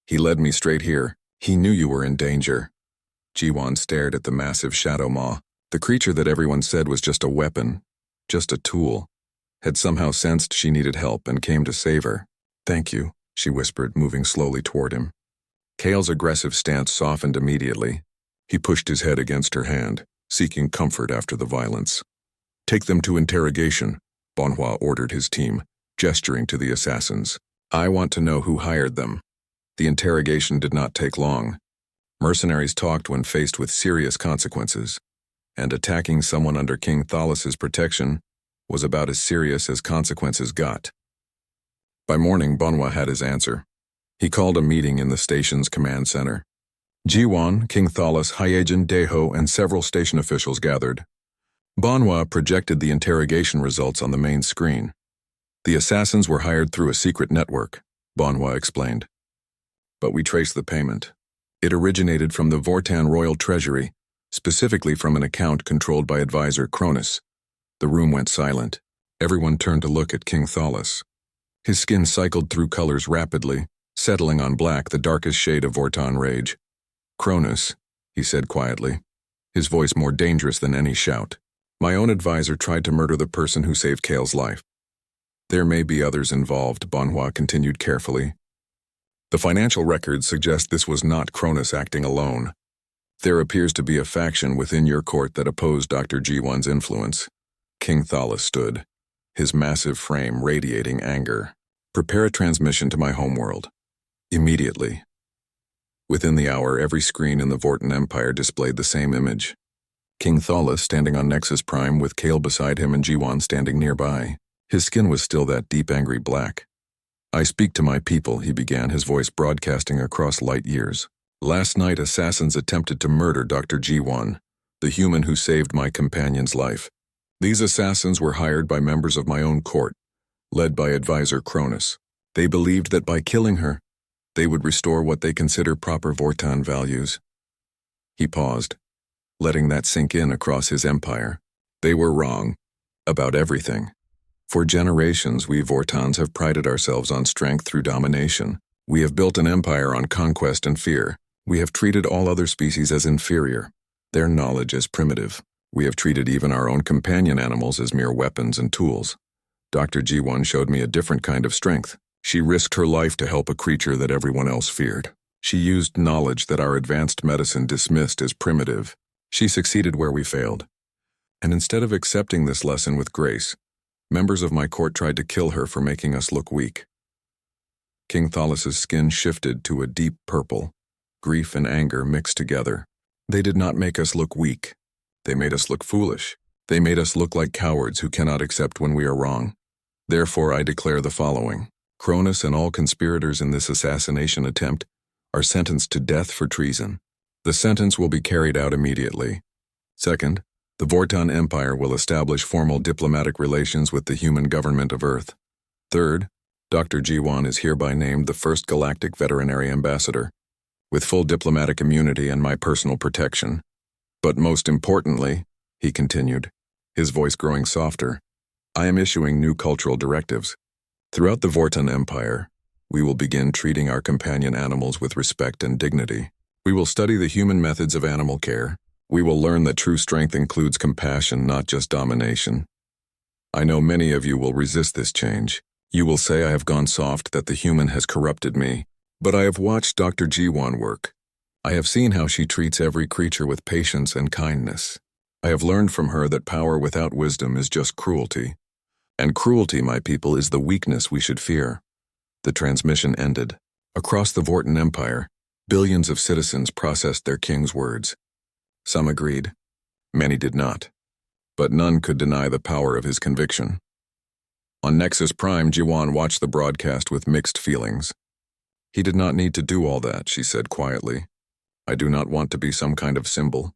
"He led me straight here. He knew you were in danger." Jiwan stared at the massive Shadow Maw. The creature that everyone said was just a weapon, just a tool, had somehow sensed she needed help and came to save her. "Thank you," she whispered, moving slowly toward him. Kale's aggressive stance softened immediately. He pushed his head against her hand, seeking comfort after the violence. "Take them to interrogation," Banhua ordered his team, gesturing to the assassins. "I want to know who hired them." The interrogation did not take long. Mercenaries talked when faced with serious consequences, and attacking someone under King Thalas's protection was about as serious as consequences got. By morning, Banhua had his answer. He called a meeting in the station's command center. Jiwan, King Thalas, Hyejin, Daiho, and several station officials gathered. Banhua projected the interrogation results on the main screen. "The assassins were hired through a secret network," Banhua explained. "But we traced the payment. It originated from the Vortan Royal Treasury, specifically from an account controlled by advisor Cronus." The room went silent. Everyone turned to look at King Thalas. His skin cycled through colors rapidly, settling on black, the darkest shade of Vortan rage. "Cronus," he said quietly, his voice more dangerous than any shout. "My own advisor tried to murder the person who saved Kale's life. There may be others involved," Banhua continued carefully. "The financial records suggest this was not Cronus acting alone. There appears to be a faction within your court that opposed Dr. G1's influence." King Thalas stood, his massive frame radiating anger. "Prepare a transmission to my homeworld. Immediately." Within the hour, every screen in the Vortan Empire displayed the same image. King Thalas standing on Nexus Prime with Kale beside him and Jiwan standing nearby. His skin was still that deep angry black. "I speak to my people," he began, his voice broadcasting across light years. "Last night, assassins attempted to murder Dr. G1, the human who saved my companion's life. These assassins were hired by members of my own court, led by advisor Cronus. They believed that by killing her, they would restore what they consider proper Vortan values." He paused, letting that sink in across his empire. "They were wrong. About everything. For generations, we Vortans have prided ourselves on strength through domination. We have built an empire on conquest and fear. We have treated all other species as inferior, their knowledge as primitive. We have treated even our own companion animals as mere weapons and tools. Dr. G1 showed me a different kind of strength. She risked her life to help a creature that everyone else feared. She used knowledge that our advanced medicine dismissed as primitive. She succeeded where we failed. And instead of accepting this lesson with grace, members of my court tried to kill her for making us look weak." King Thalas's skin shifted to a deep purple. Grief and anger mixed together. "They did not make us look weak. They made us look foolish. They made us look like cowards who cannot accept when we are wrong. Therefore, I declare the following. Cronus and all conspirators in this assassination attempt are sentenced to death for treason. The sentence will be carried out immediately. Second, the Vortan Empire will establish formal diplomatic relations with the human government of Earth. Third, Dr. G1 is hereby named the first Galactic Veterinary Ambassador. with full diplomatic immunity and my personal protection. But most importantly, he continued, his voice growing softer, I am issuing new cultural directives. Throughout the Vortan Empire, we will begin treating our companion animals with respect and dignity. We will study the human methods of animal care. We will learn that true strength includes compassion, not just domination. I know many of you will resist this change. You will say I have gone soft, that the human has corrupted me. But I have watched Dr. Jiwan work. I have seen how she treats every creature with patience and kindness. I have learned from her that power without wisdom is just cruelty. And cruelty, my people, is the weakness we should fear. The transmission ended. Across the Vortan Empire, billions of citizens processed their king's words. Some agreed. Many did not. But none could deny the power of his conviction. On Nexus Prime, Jiwan watched the broadcast with mixed feelings. He did not need to do all that, she said quietly. I do not want to be some kind of symbol.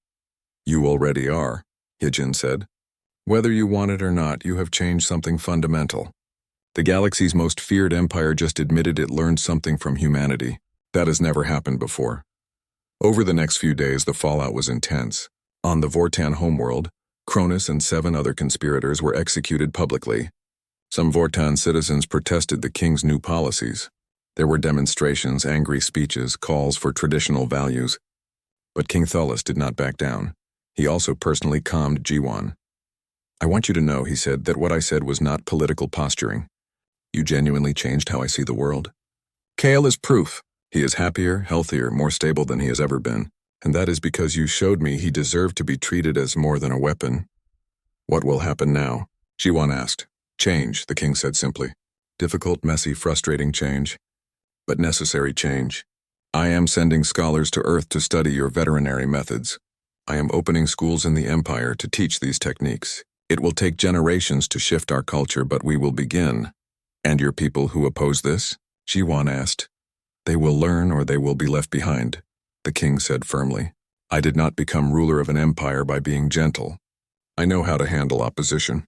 You already are, Hijin said. Whether you want it or not, you have changed something fundamental. The galaxy's most feared empire just admitted it learned something from humanity. That has never happened before. Over the next few days, the fallout was intense. On the Vortan homeworld, Cronus and 7 other conspirators were executed publicly. Some Vortan citizens protested the king's new policies. There were demonstrations, angry speeches, calls for traditional values. But King Thullus did not back down. He also personally calmed Jiwan. I want you to know, he said, that what I said was not political posturing. You genuinely changed how I see the world. Kale is proof. He is happier, healthier, more stable than he has ever been. And that is because you showed me he deserved to be treated as more than a weapon. What will happen now? Jiwan asked. Change, the king said simply. Difficult, messy, frustrating change. But necessary change. I am sending scholars to Earth to study your veterinary methods. I am opening schools in the Empire to teach these techniques. It will take generations to shift our culture, but we will begin. And your people who oppose this? Jiwan asked. They will learn or they will be left behind, the king said firmly. I did not become ruler of an empire by being gentle. I know how to handle opposition.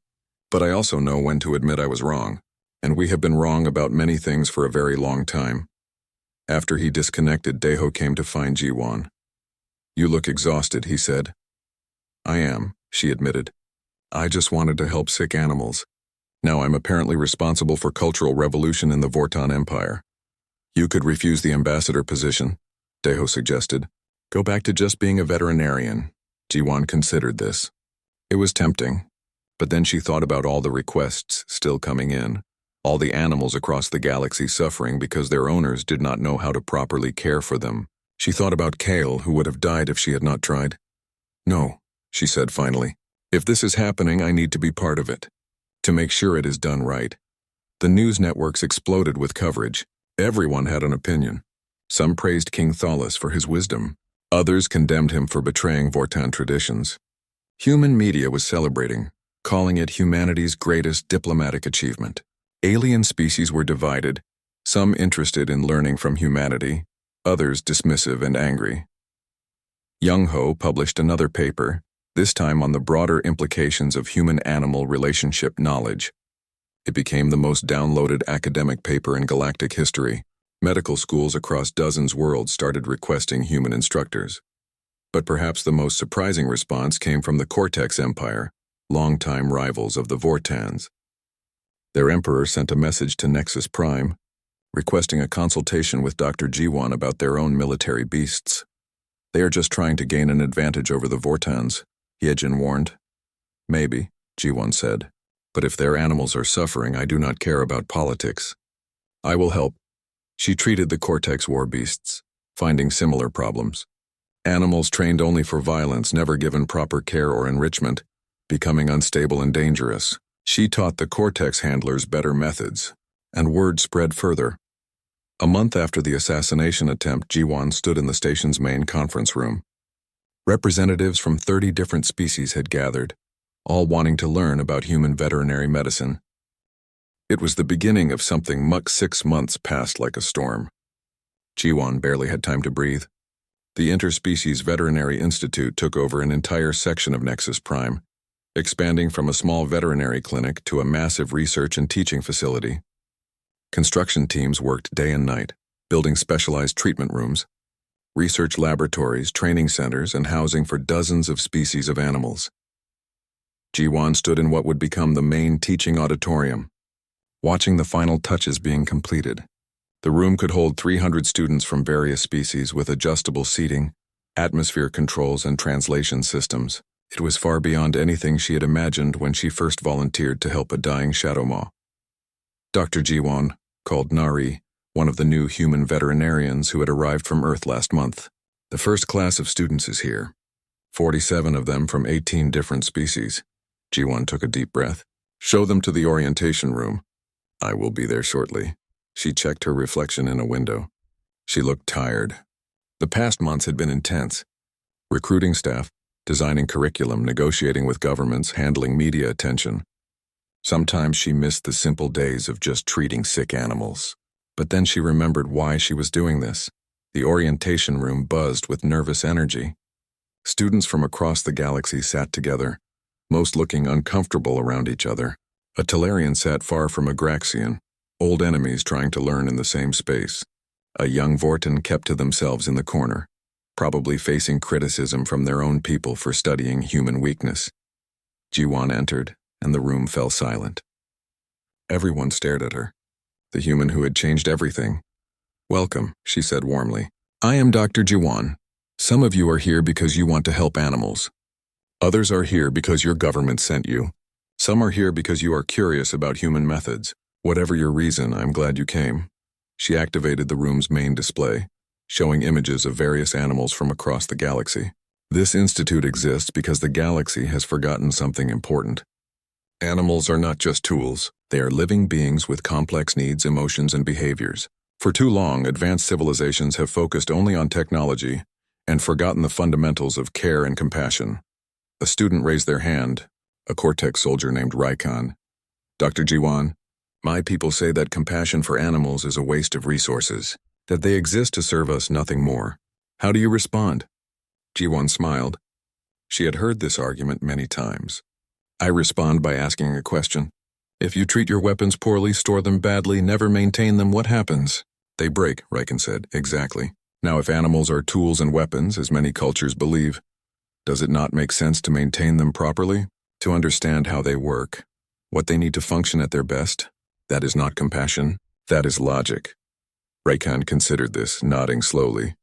But I also know when to admit I was wrong. And we have been wrong about many things for a very long time. After he disconnected, Deho came to find Jiwan. You look exhausted, he said. I am, she admitted. I just wanted to help sick animals. Now I'm apparently responsible for cultural revolution in the Vortan Empire. You could refuse the ambassador position, Deho suggested. Go back to just being a veterinarian. Jiwan considered this. It was tempting. But then she thought about all the requests still coming in. All the animals across the galaxy suffering because their owners did not know how to properly care for them. She thought about Kale, who would have died if she had not tried. No, she said finally. If this is happening, I need to be part of it. To make sure it is done right. The news networks exploded with coverage. Everyone had an opinion. Some praised King Thullus for his wisdom. Others condemned him for betraying Vortan traditions. Human media was celebrating, calling it humanity's greatest diplomatic achievement. Alien species were divided, some interested in learning from humanity, others dismissive and angry. Young Ho published another paper, this time on the broader implications of human-animal relationship knowledge. It became the most downloaded academic paper in galactic history. Medical schools across dozens of worlds started requesting human instructors. But perhaps the most surprising response came from the Cortex Empire, longtime rivals of the Vortans. Their emperor sent a message to Nexus Prime, requesting a consultation with Dr. Jiwan about their own military beasts. They are just trying to gain an advantage over the Vortans, Yejin warned. Maybe, Jiwan said. But if their animals are suffering, I do not care about politics. I will help. She treated the Cortex war beasts, finding similar problems. Animals trained only for violence, never given proper care or enrichment, becoming unstable and dangerous. She taught the Cortex handlers better methods, and word spread further. A month after the assassination attempt, Jiwan stood in the station's main conference room. Representatives from 30 different species had gathered, all wanting to learn about human veterinary medicine. It was the beginning of something much. 6 months passed like a storm. Jiwan barely had time to breathe. The Interspecies Veterinary Institute took over an entire section of Nexus Prime, expanding from a small veterinary clinic to a massive research and teaching facility. Construction teams worked day and night, building specialized treatment rooms. research laboratories, training centers, and housing for dozens of species of animals. Ji-won stood in what would become the main teaching auditorium, watching the final touches being completed. The room could hold 300 students from various species with adjustable seating, atmosphere controls, and translation systems. It was far beyond anything she had imagined when she first volunteered to help a dying shadow maw. Dr. Ji-won, called Nari, one of the new human veterinarians who had arrived from Earth last month. The first class of students is here. 47 of them from 18 different species. Ji-won took a deep breath. Show them to the orientation room. I will be there shortly. She checked her reflection in a window. She looked tired. The past months had been intense. Recruiting staff, designing curriculum, negotiating with governments, handling media attention. Sometimes she missed the simple days of just treating sick animals. But then she remembered why she was doing this. The orientation room buzzed with nervous energy. Students from across the galaxy sat together, most looking uncomfortable around each other. A Talarian sat far from a Graxian, old enemies trying to learn in the same space. A young Vorton kept to themselves in the corner, probably facing criticism from their own people for studying human weakness. Ji-won entered, and the room fell silent. Everyone stared at her, the human who had changed everything. Welcome, she said warmly. I am Dr. Ji-won. Some of you are here because you want to help animals. Others are here because your government sent you. Some are here because you are curious about human methods. Whatever your reason, I'm glad you came. She activated the room's main display, showing images of various animals from across the galaxy. This institute exists because the galaxy has forgotten something important. Animals are not just tools. They are living beings with complex needs, emotions, and behaviors. For too long, advanced civilizations have focused only on technology and forgotten the fundamentals of care and compassion. A student raised their hand, a Cortex soldier named Raikon. Dr. Ji-won, my people say that compassion for animals is a waste of resources, that they exist to serve us, nothing more. How do you respond? Ji-won smiled. She had heard this argument many times. I respond by asking a question. If you treat your weapons poorly, store them badly, never maintain them, what happens? They break, Raikon said. Exactly. Now, if animals are tools and weapons, as many cultures believe, does it not make sense to maintain them properly? To understand how they work, what they need to function at their best? That is not compassion, that is logic. Raikon considered this, nodding slowly.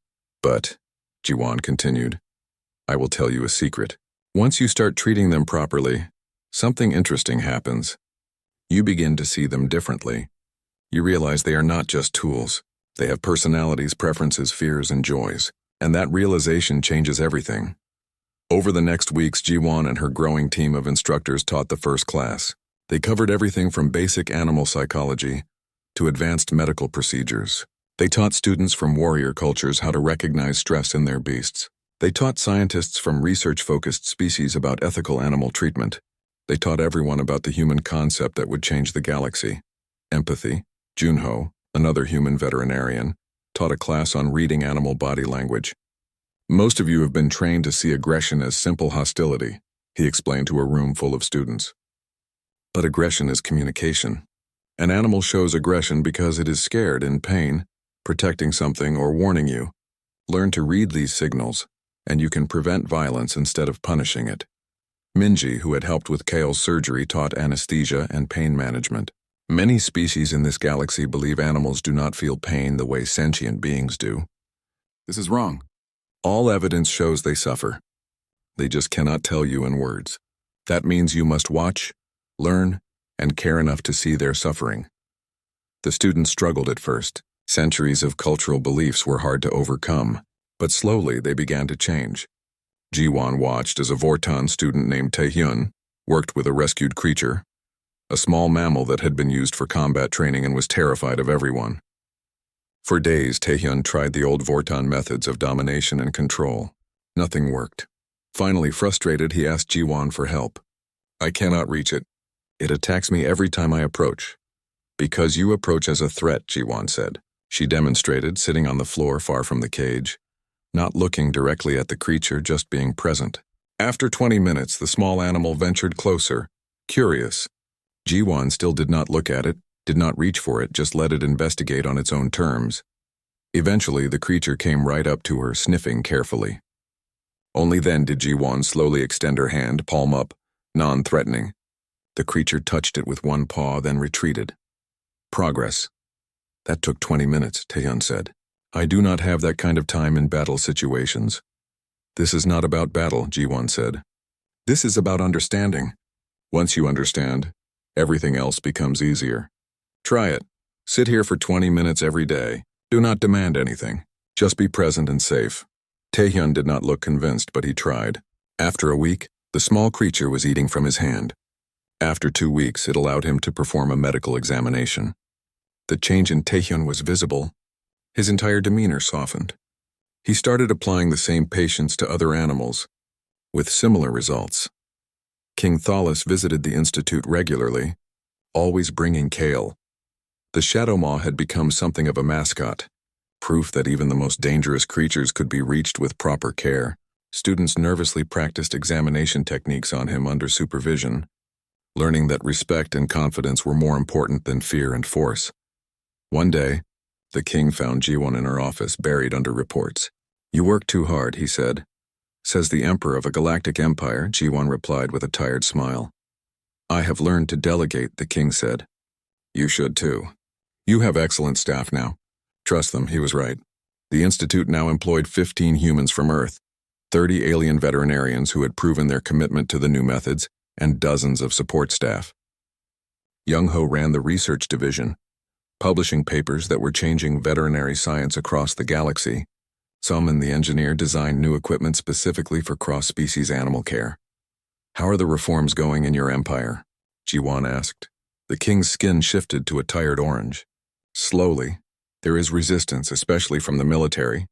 But, Ji-won continued, I will tell you a secret. Once you start treating them properly, something interesting happens. You begin to see them differently. You realize they are not just tools. They have personalities, preferences, fears, and joys. And that realization changes everything. Over the next weeks, Ji-won and her growing team of instructors taught the first class. They covered everything from basic animal psychology to advanced medical procedures. They taught students from warrior cultures how to recognize stress in their beasts. They taught scientists from research-focused species about ethical animal treatment. They taught everyone about the human concept that would change the galaxy. Empathy. Junho, another human veterinarian, taught a class on reading animal body language. Most of you have been trained to see aggression as simple hostility, he explained to a room full of students. But aggression is communication. An animal shows aggression because it is scared, in pain, protecting something, or warning you. Learn to read these signals, and you can prevent violence instead of punishing it. Minji, who had helped with Kale's surgery, taught anesthesia and pain management. Many species in this galaxy believe animals do not feel pain the way sentient beings do. This is wrong. All evidence shows they suffer. They just cannot tell you in words. That means you must watch, learn, and care enough to see their suffering. The students struggled at first. Centuries of cultural beliefs were hard to overcome, but slowly they began to change. Ji-won watched as a Vorton student named Taehyun worked with a rescued creature, a small mammal that had been used for combat training and was terrified of everyone. For days, Taehyun tried the old Vorton methods of domination and control. Nothing worked. Finally, frustrated, he asked Ji-won for help. I cannot reach it. It attacks me every time I approach. Because you approach as a threat, Ji-won said. She demonstrated, sitting on the floor far from the cage, not looking directly at the creature, just being present. After 20 minutes, the small animal ventured closer, curious. Ji-won still did not look at it, did not reach for it, just let it investigate on its own terms. Eventually, the creature came right up to her, sniffing carefully. Only then did Ji-won slowly extend her hand, palm up, non-threatening. The creature touched it with one paw, then retreated. Progress. That took 20 minutes, Taehyun said. I do not have that kind of time in battle situations. This is not about battle, Ji-won said. This is about understanding. Once you understand, everything else becomes easier. Try it. Sit here for 20 minutes every day. Do not demand anything. Just be present and safe. Taehyun did not look convinced, but he tried. After a week, the small creature was eating from his hand. After 2 weeks, it allowed him to perform a medical examination. The change in Taehyun was visible. His entire demeanor softened. He started applying the same patience to other animals, with similar results. King Thalas visited the institute regularly, always bringing kale. The shadow maw had become something of a mascot, proof that even the most dangerous creatures could be reached with proper care. Students nervously practiced examination techniques on him under supervision, learning that respect and confidence were more important than fear and force. One day, the king found Ji-won in her office, buried under reports. You work too hard, he said. Says the emperor of a galactic empire, Ji-won replied with a tired smile. I have learned to delegate, the king said. You should too. You have excellent staff now. Trust them, he was right. The institute now employed 15 humans from Earth, 30 alien veterinarians who had proven their commitment to the new methods, and dozens of support staff. Young-ho ran the research division, publishing papers that were changing veterinary science across the galaxy. Some and the engineer designed new equipment specifically for cross-species animal care. How are the reforms going in your empire? Ji-won asked. The king's skin shifted to a tired orange. Slowly. There is resistance, especially from the military.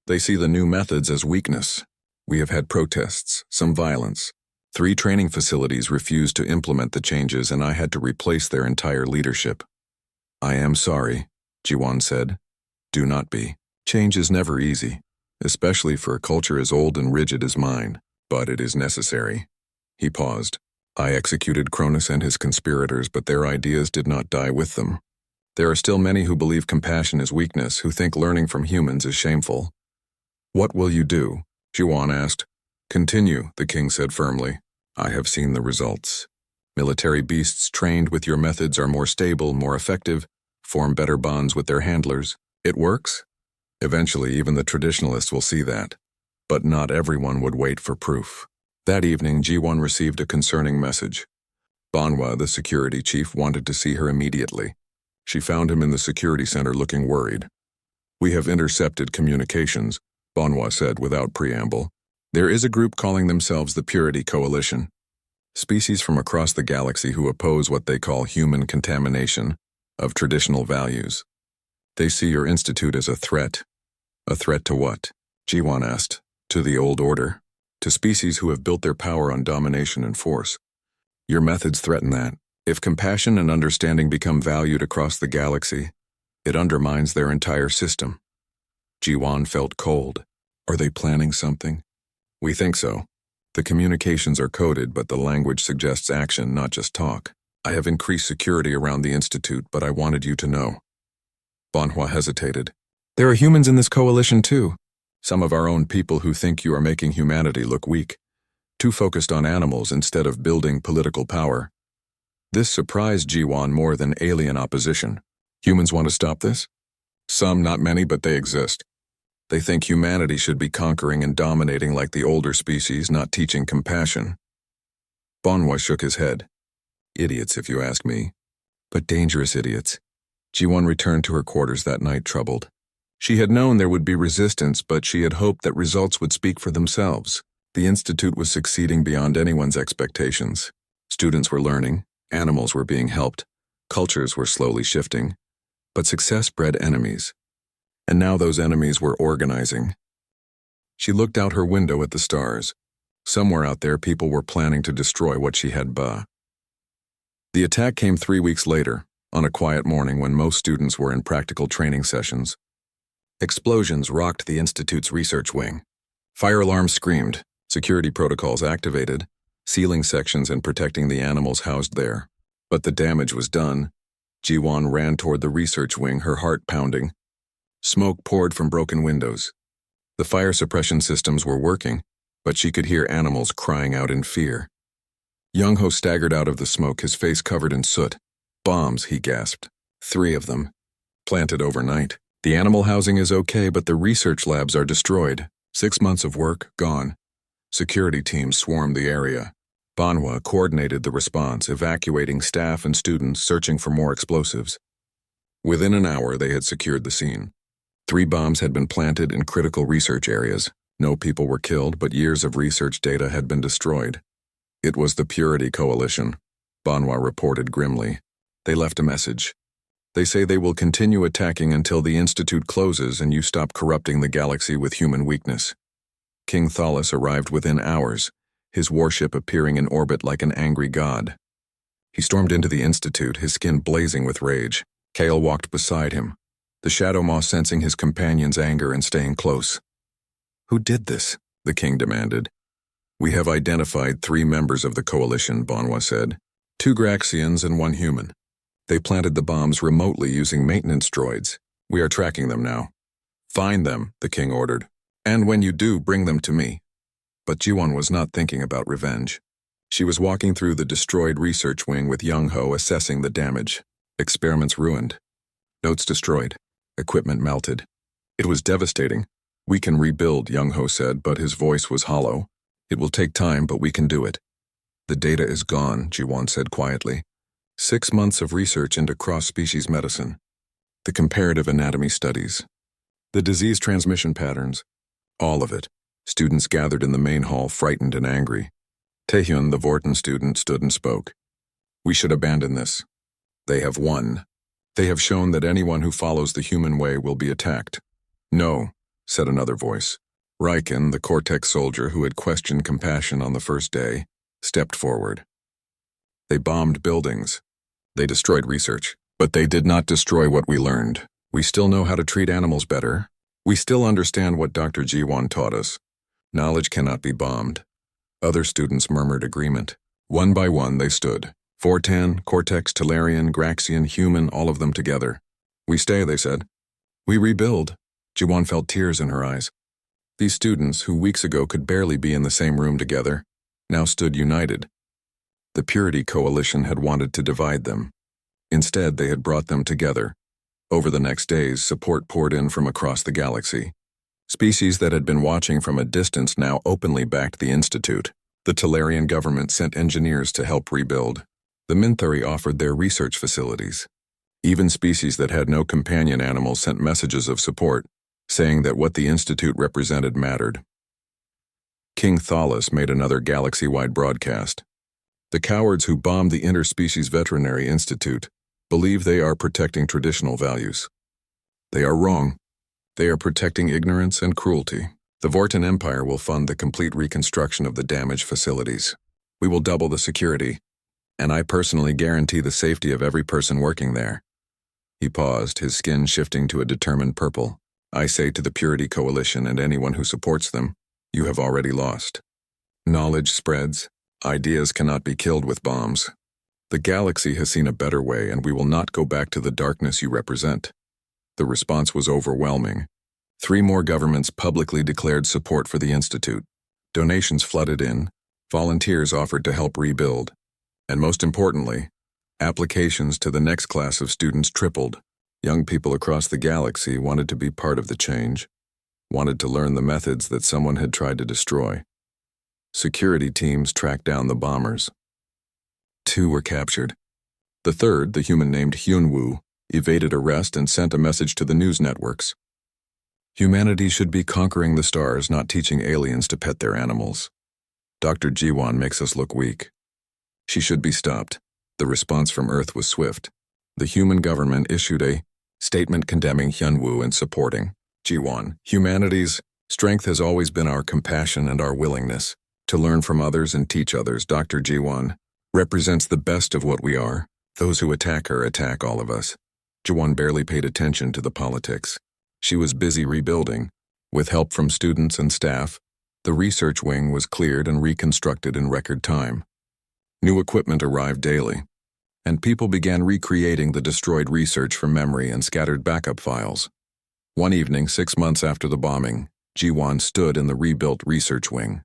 They see the new methods as weakness. We have had protests, some violence. 3 training facilities refused to implement the changes, and I had to replace their entire leadership. I am sorry, Ji-won said. Do not be. Change is never easy, especially for a culture as old and rigid as mine, but it is necessary. He paused. I executed Cronus and his conspirators, but their ideas did not die with them. There are still many who believe compassion is weakness, who think learning from humans is shameful. What will you do? Ji-won asked. Continue, the king said firmly. I have seen the results. Military beasts trained with your methods are more stable, more effective, form better bonds with their handlers. It works? Eventually, even the traditionalists will see that. But not everyone would wait for proof. That evening, Ji-won received a concerning message. Banhwa, the security chief, wanted to see her immediately. She found him in the security center looking worried. We have intercepted communications, Banhwa said without preamble. There is a group calling themselves the Purity Coalition. Species from across the galaxy who oppose what they call human contamination of traditional values. They see your institute as a threat. A threat to what? Ji-won asked. To the old order. To species who have built their power on domination and force. Your methods threaten that. If compassion and understanding become valued across the galaxy, it undermines their entire system. Ji-won felt cold. Are they planning something? We think so. The communications are coded, but the language suggests action, not just talk. I have increased security around the institute, but I wanted you to know. Banhwa hesitated. There are humans in this coalition too. Some of our own people who think you are making humanity look weak. Too focused on animals instead of building political power. This surprised Ji-won more than alien opposition. Humans want to stop this? Some, not many, but they exist. They think humanity should be conquering and dominating like the older species, not teaching compassion. Banhwa shook his head. Idiots, if you ask me. But dangerous idiots. Ji-won returned to her quarters that night troubled. She had known there would be resistance, but she had hoped that results would speak for themselves. The institute was succeeding beyond anyone's expectations. Students were learning, animals were being helped, cultures were slowly shifting. But success bred enemies. And now those enemies were organizing. She looked out her window at the stars. Somewhere out there, people were planning to destroy what she had. The attack came 3 weeks later, on a quiet morning when most students were in practical training sessions. Explosions rocked the institute's research wing. Fire alarms screamed, security protocols activated, sealing sections and protecting the animals housed there. But the damage was done. Ji-won ran toward the research wing, her heart pounding. Smoke poured from broken windows. The fire suppression systems were working, but she could hear animals crying out in fear. Young-ho staggered out of the smoke, his face covered in soot. Bombs, he gasped. 3 of them. Planted overnight. The animal housing is okay, but the research labs are destroyed. 6 months of work, gone. Security teams swarmed the area. Banhwa coordinated the response, evacuating staff and students searching for more explosives. Within an hour, they had secured the scene. 3 bombs had been planted in critical research areas. No people were killed, but years of research data had been destroyed. It was the Purity Coalition, Banhwa reported grimly. They left a message. They say they will continue attacking until the Institute closes and you stop corrupting the galaxy with human weakness. King Thalas arrived within hours, his warship appearing in orbit like an angry god. He stormed into the Institute, his skin blazing with rage. Kale walked beside him, the Shadow Maw sensing his companion's anger and staying close. "Who did this?" the king demanded. "We have identified 3 members of the coalition," Banhwa said. 2 Graxians and 1 human. They planted the bombs remotely using maintenance droids. We are tracking them now. "Find them," the king ordered. "And when you do, bring them to me." But Jiwon was not thinking about revenge. She was walking through the destroyed research wing with Young-ho assessing the damage. Experiments ruined. Notes destroyed. Equipment melted. It was devastating. "We can rebuild," Young-ho said, but his voice was hollow. "It will take time, but we can do it." "The data is gone," Jiwon said quietly. 6 months of research into cross-species medicine. The comparative anatomy studies. The disease transmission patterns. All of it. Students gathered in the main hall, frightened and angry. Taehyun, the Vorten student, stood and spoke. "We should abandon this. They have won. They have shown that anyone who follows the human way will be attacked." "No," said another voice. Riken, the Cortex soldier who had questioned compassion on the first day, stepped forward. "They bombed buildings. They destroyed research. But they did not destroy what we learned. We still know how to treat animals better. We still understand what Dr. Jiwon taught us. Knowledge cannot be bombed." Other students murmured agreement. One by one they stood. Vortan, Cortex, Talarian, Graxian, human, all of them together. "We stay," they said. "We rebuild." Jiwon felt tears in her eyes. These students, who weeks ago could barely be in the same room together, now stood united. The Purity Coalition had wanted to divide them. Instead, they had brought them together. Over the next days, support poured in from across the galaxy. Species that had been watching from a distance now openly backed the Institute. The Talarian government sent engineers to help rebuild. The Minthari offered their research facilities. Even species that had no companion animals sent messages of support, saying that what the Institute represented mattered. King Thalas made another galaxy-wide broadcast. "The cowards who bombed the Interspecies Veterinary Institute believe they are protecting traditional values. They are wrong. They are protecting ignorance and cruelty. The Vorten Empire will fund the complete reconstruction of the damaged facilities. We will double the security, and I personally guarantee the safety of every person working there." He paused, his skin shifting to a determined purple. "I say to the Purity Coalition and anyone who supports them, you have already lost. Knowledge spreads. Ideas cannot be killed with bombs. The galaxy has seen a better way, and we will not go back to the darkness you represent." The response was overwhelming. 3 more governments publicly declared support for the Institute. Donations flooded in. Volunteers offered to help rebuild. And most importantly, applications to the next class of students tripled. Young people across the galaxy wanted to be part of the change, wanted to learn the methods that someone had tried to destroy. Security teams tracked down the bombers. 2 were captured. The third, the human named Hyunwoo, evaded arrest and sent a message to the news networks. "Humanity should be conquering the stars, not teaching aliens to pet their animals. Dr. Jiwon makes us look weak. She should be stopped." The response from Earth was swift. The human government issued a statement condemning Hyunwoo and supporting Jiwon. "Humanity's strength has always been our compassion and our willingness to learn from others and teach others. Dr. Jiwon represents the best of what we are. Those who attack her attack all of us." Jiwon barely paid attention to the politics. She was busy rebuilding. With help from students and staff, the research wing was cleared and reconstructed in record time. New equipment arrived daily, and people began recreating the destroyed research from memory and scattered backup files. One evening, 6 months after the bombing, Ji-won stood in the rebuilt research wing.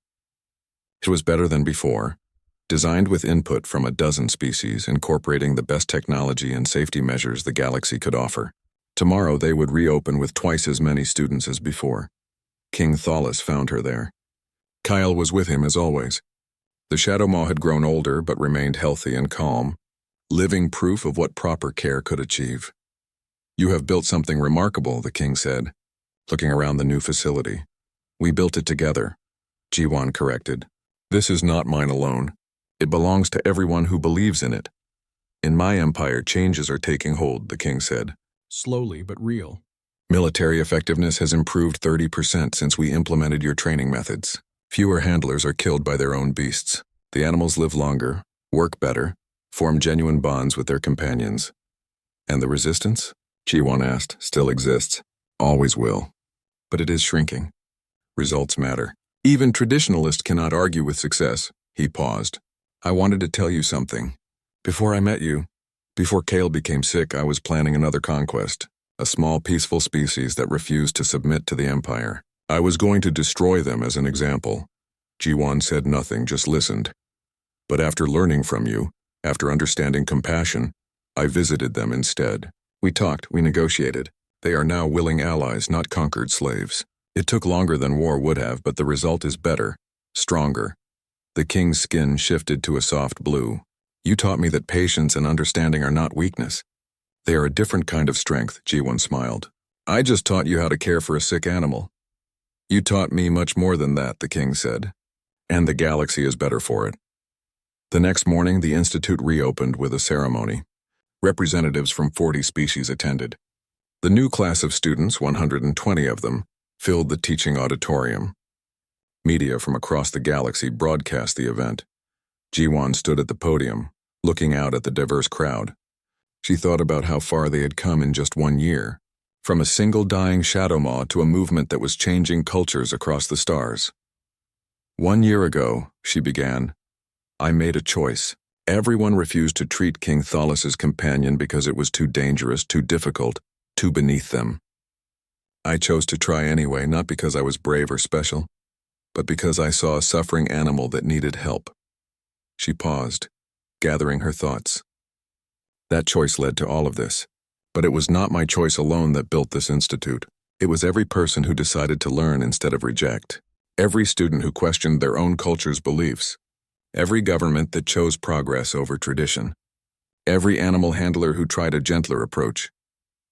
It was better than before, designed with input from a dozen species, incorporating the best technology and safety measures the galaxy could offer. Tomorrow they would reopen with twice as many students as before. King Thalas found her there. Kyle was with him as always. The Shadow Maw had grown older but remained healthy and calm, living proof of what proper care could achieve. "You have built something remarkable," the king said, looking around the new facility. "We built it together," Ji-won corrected. "This is not mine alone. It belongs to everyone who believes in it. In my empire, changes are taking hold," the king said. "Slowly but real. Military effectiveness has improved 30% since we implemented your training methods. Fewer handlers are killed by their own beasts. The animals live longer, work better, form genuine bonds with their companions." "And the resistance?" Ji-won asked. "Still exists. Always will. But it is shrinking. Results matter. Even traditionalists cannot argue with success." He paused. "I wanted to tell you something. Before I met you, before Kale became sick, I was planning another conquest, a small peaceful species that refused to submit to the Empire. I was going to destroy them as an example." Ji-won said nothing, just listened. "But after learning from you, after understanding compassion, I visited them instead. We talked, we negotiated. They are now willing allies, not conquered slaves. It took longer than war would have, but the result is better, stronger." The king's skin shifted to a soft blue. "You taught me that patience and understanding are not weakness. They are a different kind of strength," Ji-won smiled. "I just taught you how to care for a sick animal." "You taught me much more than that," the king said. "And the galaxy is better for it." The next morning, the institute reopened with a ceremony. Representatives from 40 species attended. The new class of students, 120 of them, filled the teaching auditorium. Media from across the galaxy broadcast the event. Ji-won stood at the podium, looking out at the diverse crowd. She thought about how far they had come in just 1 year, from a single dying Shadow Maw to a movement that was changing cultures across the stars. "1 year ago," she began, "I made a choice. Everyone refused to treat King Thalas's companion because it was too dangerous, too difficult, too beneath them. I chose to try anyway, not because I was brave or special, but because I saw a suffering animal that needed help." She paused, gathering her thoughts. "That choice led to all of this. But it was not my choice alone that built this institute. It was every person who decided to learn instead of reject. Every student who questioned their own culture's beliefs. Every government that chose progress over tradition. Every animal handler who tried a gentler approach.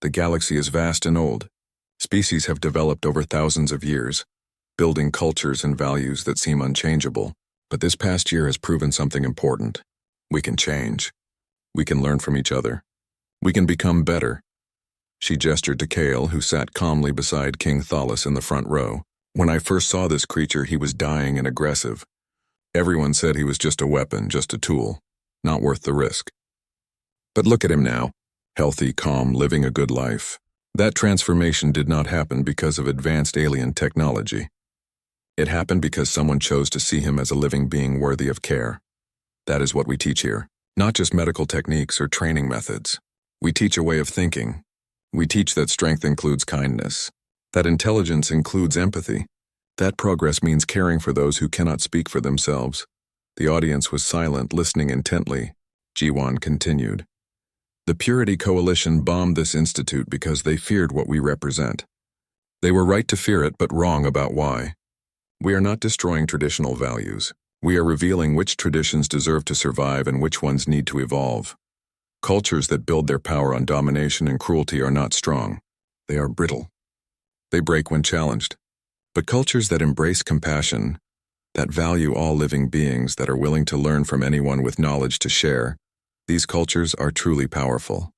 The galaxy is vast and old. Species have developed over thousands of years, building cultures and values that seem unchangeable. But this past year has proven something important. We can change. We can learn from each other. We can become better." She gestured to Kale, who sat calmly beside King Thalas in the front row. "When I first saw this creature, he was dying and aggressive. Everyone said he was just a weapon, just a tool, not worth the risk. But look at him now, healthy, calm, living a good life. That transformation did not happen because of advanced alien technology. It happened because someone chose to see him as a living being worthy of care. That is what we teach here. Not just medical techniques or training methods. We teach a way of thinking. We teach that strength includes kindness, that intelligence includes empathy, that progress means caring for those who cannot speak for themselves." The audience was silent, listening intently. Ji-won continued. "The Purity Coalition bombed this institute because they feared what we represent. They were right to fear it, but wrong about why. We are not destroying traditional values. We are revealing which traditions deserve to survive and which ones need to evolve. Cultures that build their power on domination and cruelty are not strong. They are brittle. They break when challenged. But cultures that embrace compassion, that value all living beings, that are willing to learn from anyone with knowledge to share, these cultures are truly powerful.